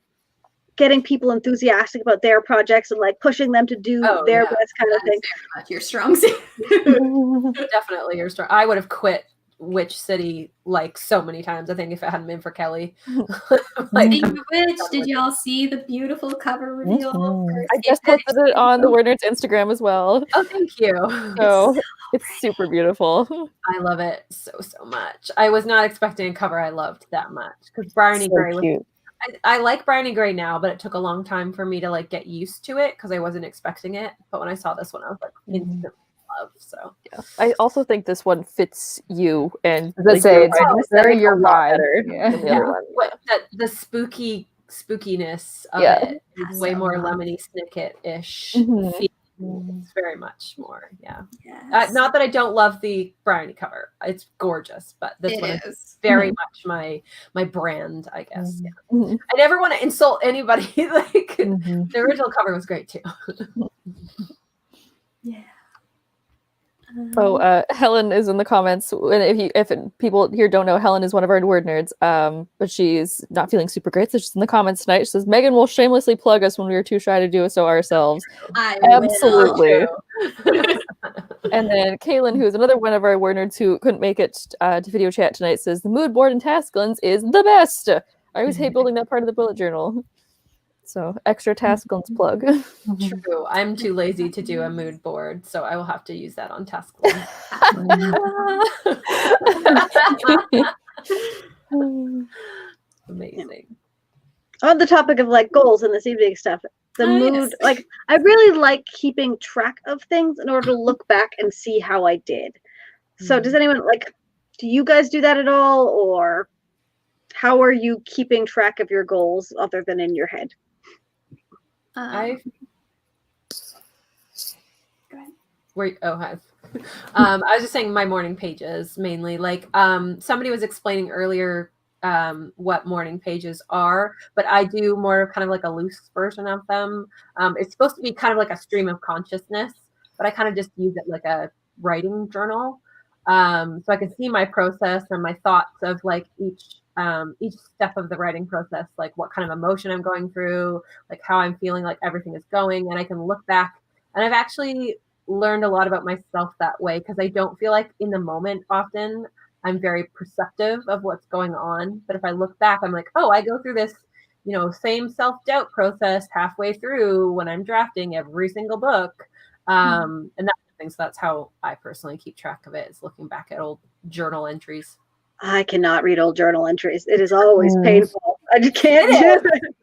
getting people enthusiastic about their projects and like pushing them to do their yeah. best kind of thing. Not your strong suit. Definitely your story. I would have quit Witch City like so many times, I think, if it hadn't been for Kelly. Like, Speaking of which, did y'all see the beautiful cover reveal? for I just Secret posted it on the Word Nerds Instagram as well. oh, thank you. So it's super beautiful. I love it so much. I was not expecting a cover I loved that much because Bryony Gray was cute. I like Bryony Gray now, but it took a long time for me to like get used to it because I wasn't expecting it. But when I saw this one, I was like instant love. So Yeah. I also think this one fits you and Let's say your it's writing very aesthetic your a lot vibe. better Yeah. than the other one. what the spookiness of Yeah. it is way more Lemony Snicket-ish. Mhm. Feel. It's very much more, yeah. Yes. Not that I don't love the Bryony cover; it's gorgeous, but this It one is is. very much my brand, I guess. Yeah. Mhm. I never want to insult anybody. Like Mhm. the original cover was great too. Yeah. Helen is in the comments. And if people here don't know, Helen is one of our word nerds. But she's not feeling super great, so she's in the comments tonight. She says Megan will shamelessly plug us when we were too shy to do so ourselves. I Absolutely. And then Kaylin, who is another one of our word nerds who couldn't make it to video chat tonight, says the mood board in Tasklins is the best. I always hate building that part of the bullet journal. So extra Tasklins plug. True. I'm too lazy to do a mood board, so I will have to use that on Tasklins. Amazing. On the topic of like goals and this evening stuff, the mood, yes. like I really like keeping track of things in order to look back and see how I did. So does anyone do you guys do that at all, or how are you keeping track of your goals other than in your head? I was just saying my morning pages mainly. Like somebody was explaining earlier what morning pages are, but I do more kind of like a loose version of them. It's supposed to be kind of like a stream of consciousness, but I kind of just use it like a writing journal. So I can see my process and my thoughts of like each step of the writing process, like what kind of emotion I'm going through, like how I'm feeling, like everything is going, and I can look back. And I've actually learned a lot about myself that way, because I don't feel like in the moment often I'm very perceptive of what's going on. But if I look back, I'm like, oh, I go through this, same self-doubt process halfway through when I'm drafting every single book. And that thing. So that's how I personally keep track of it, is looking back at old journal entries. I cannot read old journal entries. It is always painful. I just can't do it.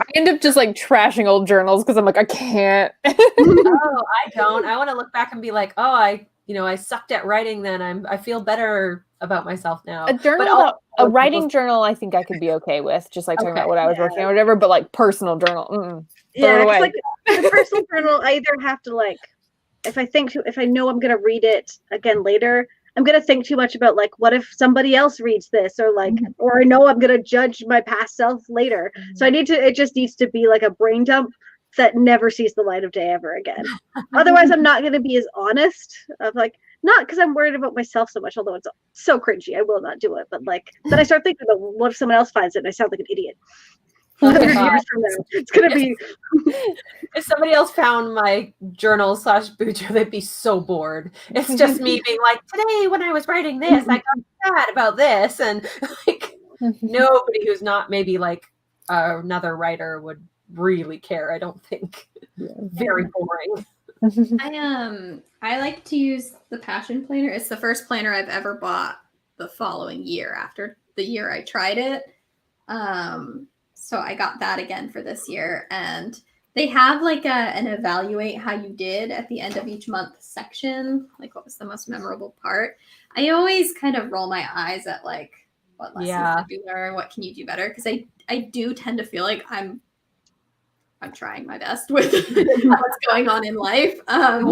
I end up just like trashing old journals because I'm like, I can't. I don't. I want to look back and be like, oh, I sucked at writing then. I feel better about myself now. A writing journal, I think I could be okay with, just like talking about what I was working on or whatever, but like personal journal. Yeah, it's like the personal journal, I either have to if I know I'm going to read it again later, I'm going to think too much about what if somebody else reads this, or or I know I'm going to judge my past self later. So it just needs to be like a brain dump that never sees the light of day ever again. Otherwise, I'm not going to be as honest of not because I'm worried about myself so much, although it's so cringy, I will not do it. But then I start thinking about what if someone else finds it and I sound like an idiot. 100 years from now, it's going to be. If somebody else found my journal /Bujo, they'd be so bored. It's just me being like, today when I was writing this, I got sad about this, and nobody who's not maybe another writer would really care. I don't think. Very boring. I like to use the Passion Planner. It's the first planner I've ever bought the following year after the year I tried it. So I got that again for this year, and they have an evaluate how you did at the end of each month section, what was the most memorable part. I always kind of roll my eyes at what lessons did you learn, what can you do better, because I do tend to feel like I'm trying my best with what's going on in life. But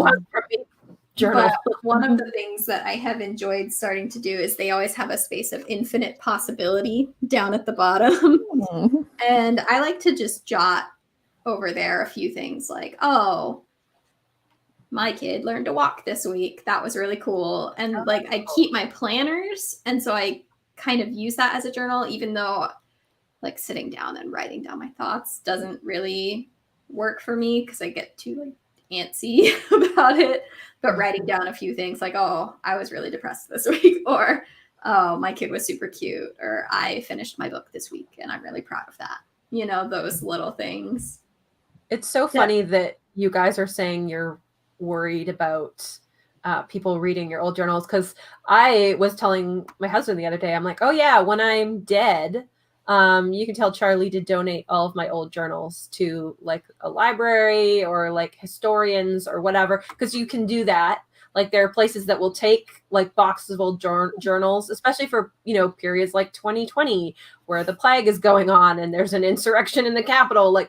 one of the things that I have enjoyed starting to do is they always have a space of infinite possibility down at the bottom. And I like to just jot over there a few things like, oh, my kid learned to walk this week. That was really cool. And I keep my planners. And so I kind of use that as a journal, even though sitting down and writing down my thoughts doesn't really work for me because I get too antsy about it. But writing down a few things oh, I was really depressed this week, or oh, my kid was super cute, or I finished my book this week and I'm really proud of that. Those little things. It's so funny that you guys are saying you're worried about people reading your old journals, because I was telling my husband the other day, I'm like, oh yeah, when I'm dead, you can tell Charlie to donate all of my old journals to a library or historians or whatever, because you can do that. There are places that will take boxes of old journals, especially for periods like 2020 where the plague is going on and there's an insurrection in the Capitol.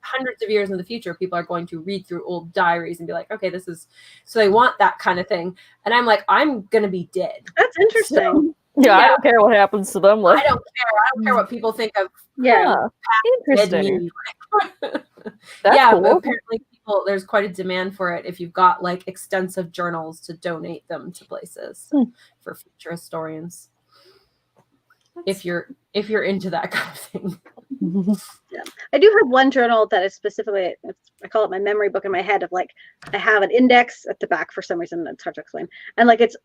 Hundreds of years in the future, people are going to read through old diaries and be like, okay, this is, so they want that kind of thing. And I'm like, I'm gonna be dead. That's interesting. So, yeah, I don't care what happens to them. I don't care. I don't care what people think of. Interesting. That's cool. But apparently there's quite a demand for it if you've got like extensive journals to donate them to places for future historians. If you're into that kind of thing. Yeah. I do have one journal that is specifically, I call it my memory book in my head of like, I have an index at the back for some reason, it's hard to explain. And like, it's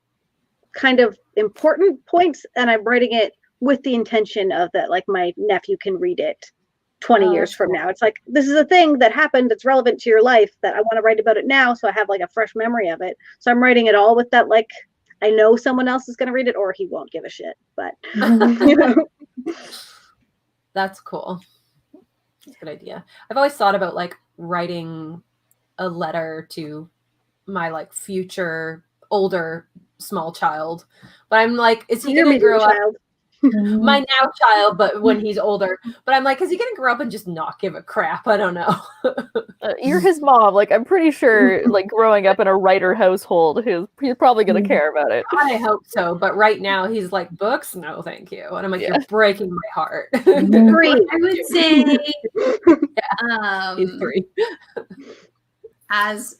kind of important points, and I'm writing it with the intention of that, like my nephew can read it 20 years from now. It's like, this is a thing that happened that's relevant to your life that I want to write about it now. So I have like a fresh memory of it. So I'm writing it all with that, like, I know someone else is going to read it or he won't give a shit, but you know. That's cool. That's a good idea. I've always thought about like writing a letter to my like future older small child, but I'm like, is he going to grow up? My now child, but when he's older. But I'm like, is he going to grow up and just not give a crap? I don't know. You're his mom. Like, I'm pretty sure, like, growing up in a writer household, he's probably going to care about it. I hope so. But right now, he's like, books? No, thank you. And I'm like, you're breaking my heart. I would say, he's 3. As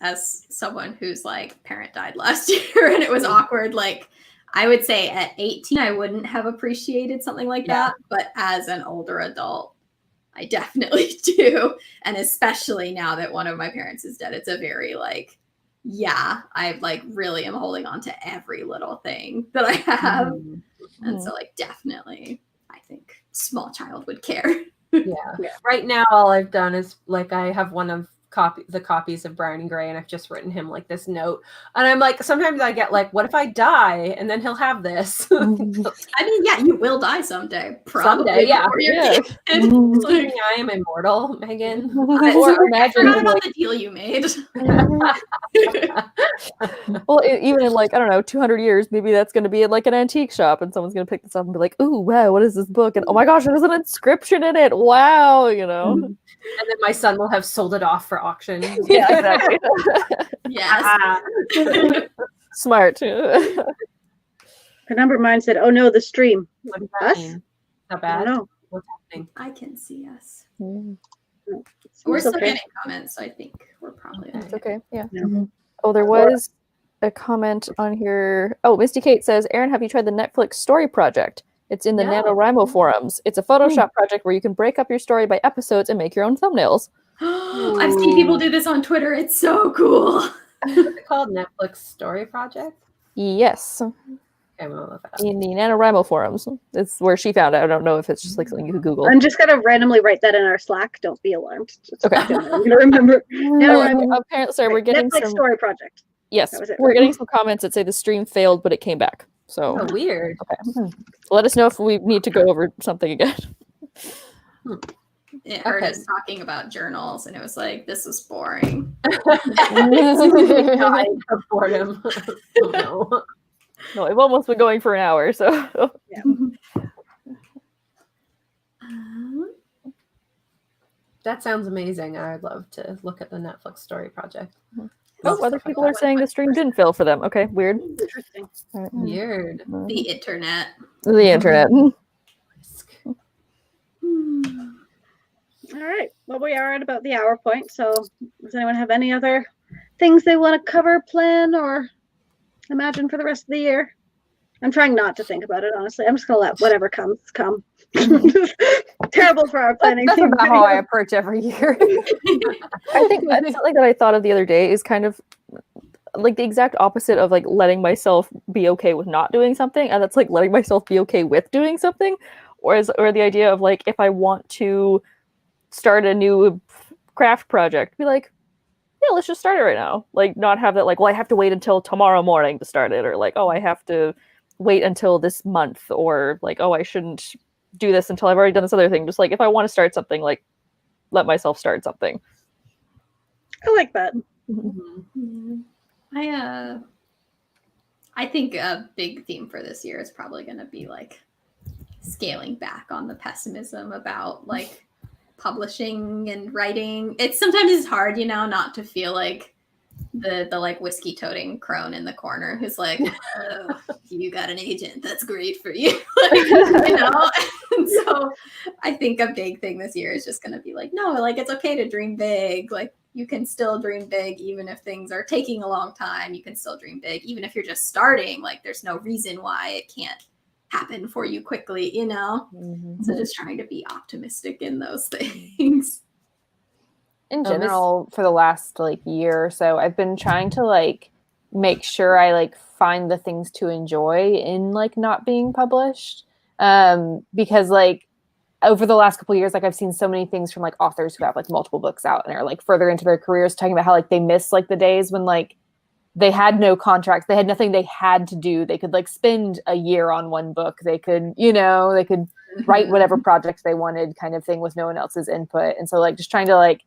someone whose like parent died last year and it was awkward, like, I would say at 18, I wouldn't have appreciated something like that. But as an older adult, I definitely do. And especially now that one of my parents is dead, it's a very like, yeah, I like really am holding on to every little thing that I have. And so like, definitely, I think small child would care. Yeah. Right now, all I've done is like, I have one of the copies of Brown and Gray, and I've just written him like this note, and I'm like, sometimes I get like, what if I die and then he'll have this? I mean, yeah, you will die someday, probably. Assuming I am immortal, Megan. Or imagine about the deal you made. Well, even in like, I don't know, 200 years, maybe that's going to be at like an antique shop, and someone's going to pick this up and be like, "Ooh, wow, what is this book?" And oh my gosh, there's an inscription in it. Wow, you know. And then my son will have sold it off for auction. Yeah, exactly. Yes. Smart. The number of mine said, "Oh no, the stream." What does that mean? Not bad. I What's happening? I can see us. It's We're still okay. getting comments, so I think we're probably It's okay. Yeah. Yeah. Oh, there was a comment on here. Oh, Misty Kate says, "Erin, have you tried the Netflix story project? It's in the NaNoWriMo forums. It's a Photoshop project where you can break up your story by episodes and make your own thumbnails." I've seen people do this on Twitter. It's so cool. What's it called? Netflix Story Project? Yes. Okay, I'm gonna look it up. In the NaNoWriMo forums. It's where she found it. I don't know if it's just like something you could Google. I'm just gonna randomly write that in our Slack. Don't be alarmed. Okay. I'm gonna remember. Apparently, sorry, we're getting Netflix some story project. Yes, That was it. we're getting some comments that say the stream failed, but it came back. So Oh, weird. okay. Let us know if we need to go over something again. It heard us talking about journals, and it was like, this was boring. Died of boredom. Oh, no. No, I've almost been going for an hour, so Yeah. That sounds amazing. I would love to look at the Netflix Story Project. oh, other people are saying the stream didn't fail for them. Okay, weird. Interesting. All right. Weird. The internet. The internet. All right. Well, we are at about the hour point. So, does anyone have any other things they want to cover, plan, or imagine for the rest of the year? I'm trying not to think about it, honestly. I'm just gonna let whatever comes come. Terrible for our planning. That's about how I approach every year. I think something that I thought of the other day is kind of like the exact opposite of like letting myself be okay with not doing something, and that's like letting myself be okay with doing something, or the idea of like, if I want to start a new craft project, be like, yeah, let's just start it right now. Like, not have that like, well, I have to wait until tomorrow morning to start it, or like, oh, I have to wait until this month, or like, oh, I shouldn't do this until I've already done this other thing. Just like, if I want to start something, like, let myself start something. I like that. Mm-hmm. I think a big theme for this year is probably going to be like scaling back on the pessimism about like publishing and writing. Sometimes it's hard, not to feel like the like whiskey toting crone in the corner who's like, oh, you got an agent, that's great for you. And so I think a big thing this year is just going to be like, no, like, it's okay to dream big. Like, you can still dream big even if things are taking a long time. You can still dream big even if you're just starting. Like there's no reason why it can't happen for you quickly, you know? Mhm. So just trying to be optimistic in those things. In general, for the last like year or so, I've been trying to like make sure I like find the things to enjoy in like not being published. Because like over the last couple of years, like I've seen so many things from like authors who have like multiple books out and are like further into their careers talking about how like they miss like the days when like they had no contracts, they had nothing they had to do. They could like spend a year on one book. They could, you know, they could write whatever projects they wanted kind of thing with no one else's input. And so like just trying to like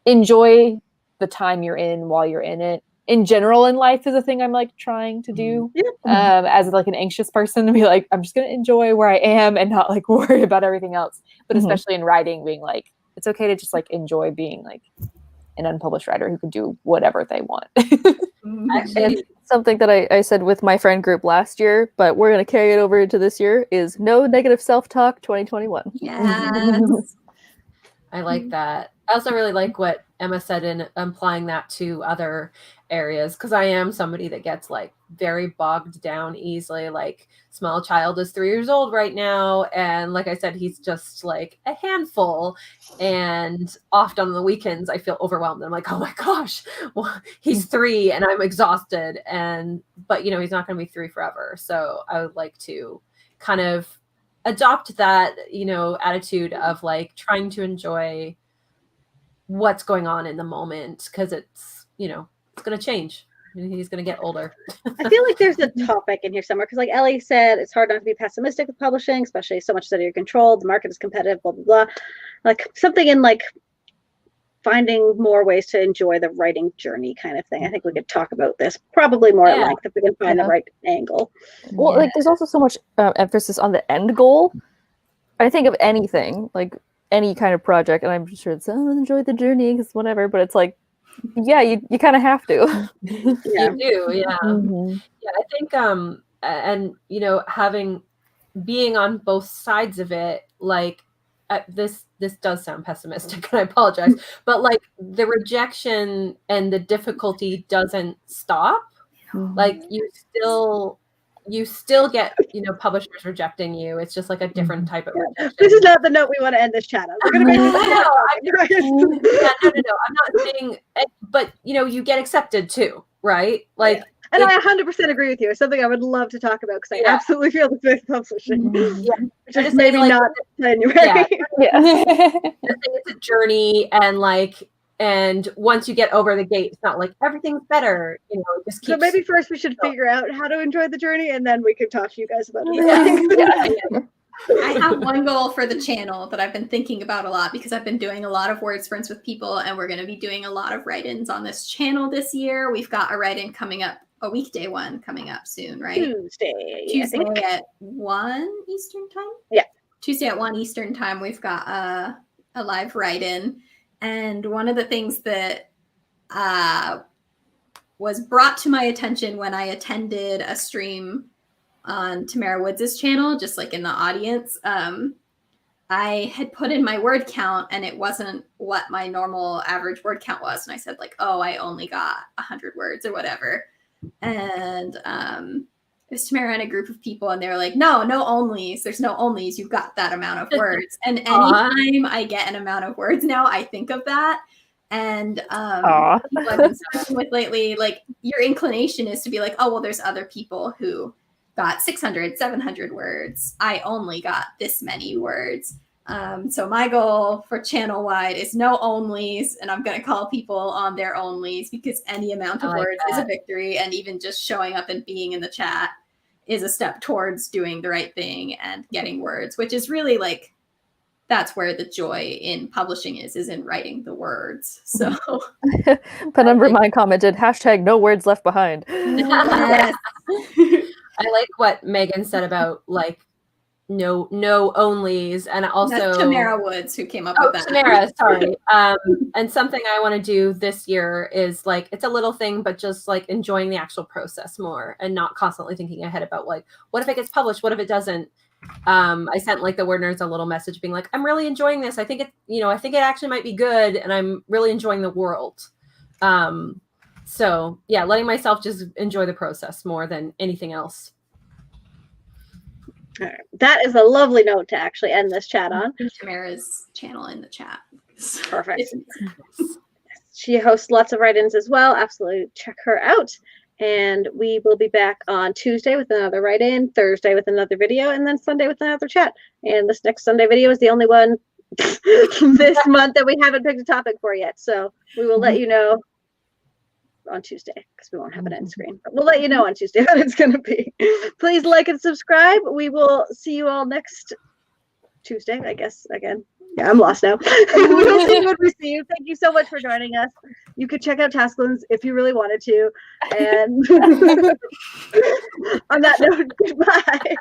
enjoy the time you're in while you're in it. In general in life is a thing I'm like trying to do as like an anxious person, to be like, I'm just going to enjoy where I am and not like worry about everything else. But especially in writing, being like, it's okay to just like enjoy being like an unpublished writer who can do whatever they want. Actually, something that I said with my friend group last year, but we're going to carry it over into this year, is no negative self-talk 2021. Yes. I like that. I also really like what Emma said in applying that to other areas, because I am somebody that gets like very bogged down easily. Like small child is 3 years old right now, and like I said, he's just like a handful, and often on the weekends I feel overwhelmed. I'm like, oh my gosh, well, he's 3 and I'm exhausted, but you know, he's not going to be 3 forever. So I would like to kind of adopt that, you know, attitude of like trying to enjoy what's going on in the moment, because it's, you know, it's going to change. He's going to get older. I feel like there's a topic in here somewhere, because like Ellie said, it's hard not to be pessimistic with publishing, especially so much out of your control. The market is competitive, blah, blah, blah. Like something in like finding more ways to enjoy the writing journey kind of thing. I think we could talk about this probably more at length if we can find the right angle. Well, like there's also so much emphasis on the end goal. I think of anything, like any kind of project, and I'm sure it's enjoy the journey because whatever, but it's like, yeah, you kind of have to. You do, yeah. Yeah, I think and you know, being on both sides of it, like this does sound pessimistic and I apologize, but like the rejection and the difficulty doesn't stop. Like you still get, you know, publishers rejecting you. It's just like a different type of rejection. This is not the note we want to end this chat on. We're going to make this no, I'm not saying, but you know, you get accepted too, right? Like, and I 100% agree with you. It's something I would love to talk about, because I absolutely feel this with publishing. Just maybe like, not January. It's a journey, and like, and once you get over the gate, it's not like everything's better, you know. It just keeps. So maybe first we should figure out how to enjoy the journey, and then we could talk to you guys about it. I have one goal for the channel that I've been thinking about a lot, because I've been doing a lot of word sprints with people, and we're going to be doing a lot of write-ins on this channel this year. We've got a write-in coming up, a weekday one coming up soon, right? Tuesday at 1 Eastern time? Yeah. Tuesday at 1 Eastern time, we've got a live write-in. And one of the things that was brought to my attention when I attended a stream on Tamara Woods' channel, just like in the audience, I had put in my word count and it wasn't what my normal average word count was. And I said like, oh, I only got 100 words or whatever. And it was Tamara and a group of people, and they were like, no onlys. There's no onlys. You've got that amount of words. And anytime I get an amount of words now, I think of that. And people I've been speaking with lately, like your inclination is to be like, oh, well, there's other people who got 600, 700 words. I only got this many words. So my goal for channel wide is no onlys, and I'm going to call people on their onlys, because any amount of words is a victory. And even just showing up and being in the chat is a step towards doing the right thing and getting words, which is really like, that's where the joy in publishing is in writing the words. So Penumbra Mine commented, hashtag no words left behind. Yes. I like what Megan said about like no onlys, and also that's Tamara Woods who came up with that. Tamara, sorry. And something I want to do this year is like, it's a little thing, but just like enjoying the actual process more and not constantly thinking ahead about like, what if it gets published? What if it doesn't? I sent like the Word Nerds a little message being like, I'm really enjoying this. I think I think it actually might be good, and I'm really enjoying the world. So yeah, letting myself just enjoy the process more than anything else. All right. That is a lovely note to actually end this chat on. Tamara's channel in the chat. Perfect. She hosts lots of write-ins as well. Absolutely check her out. And we will be back on Tuesday with another write-in, Thursday with another video, and then Sunday with another chat. And this next Sunday video is the only one this month that we haven't picked a topic for yet. So we will let you know on Tuesday, because we won't have it on screen. But we'll let you know on Tuesday what it's going to be. Please like and subscribe. We will see you all next Tuesday, I guess, again. Yeah, I'm lost now. We'll see you when we see you. Thank you so much for joining us. You could check out Tasklands if you really wanted to. And on that note, goodbye.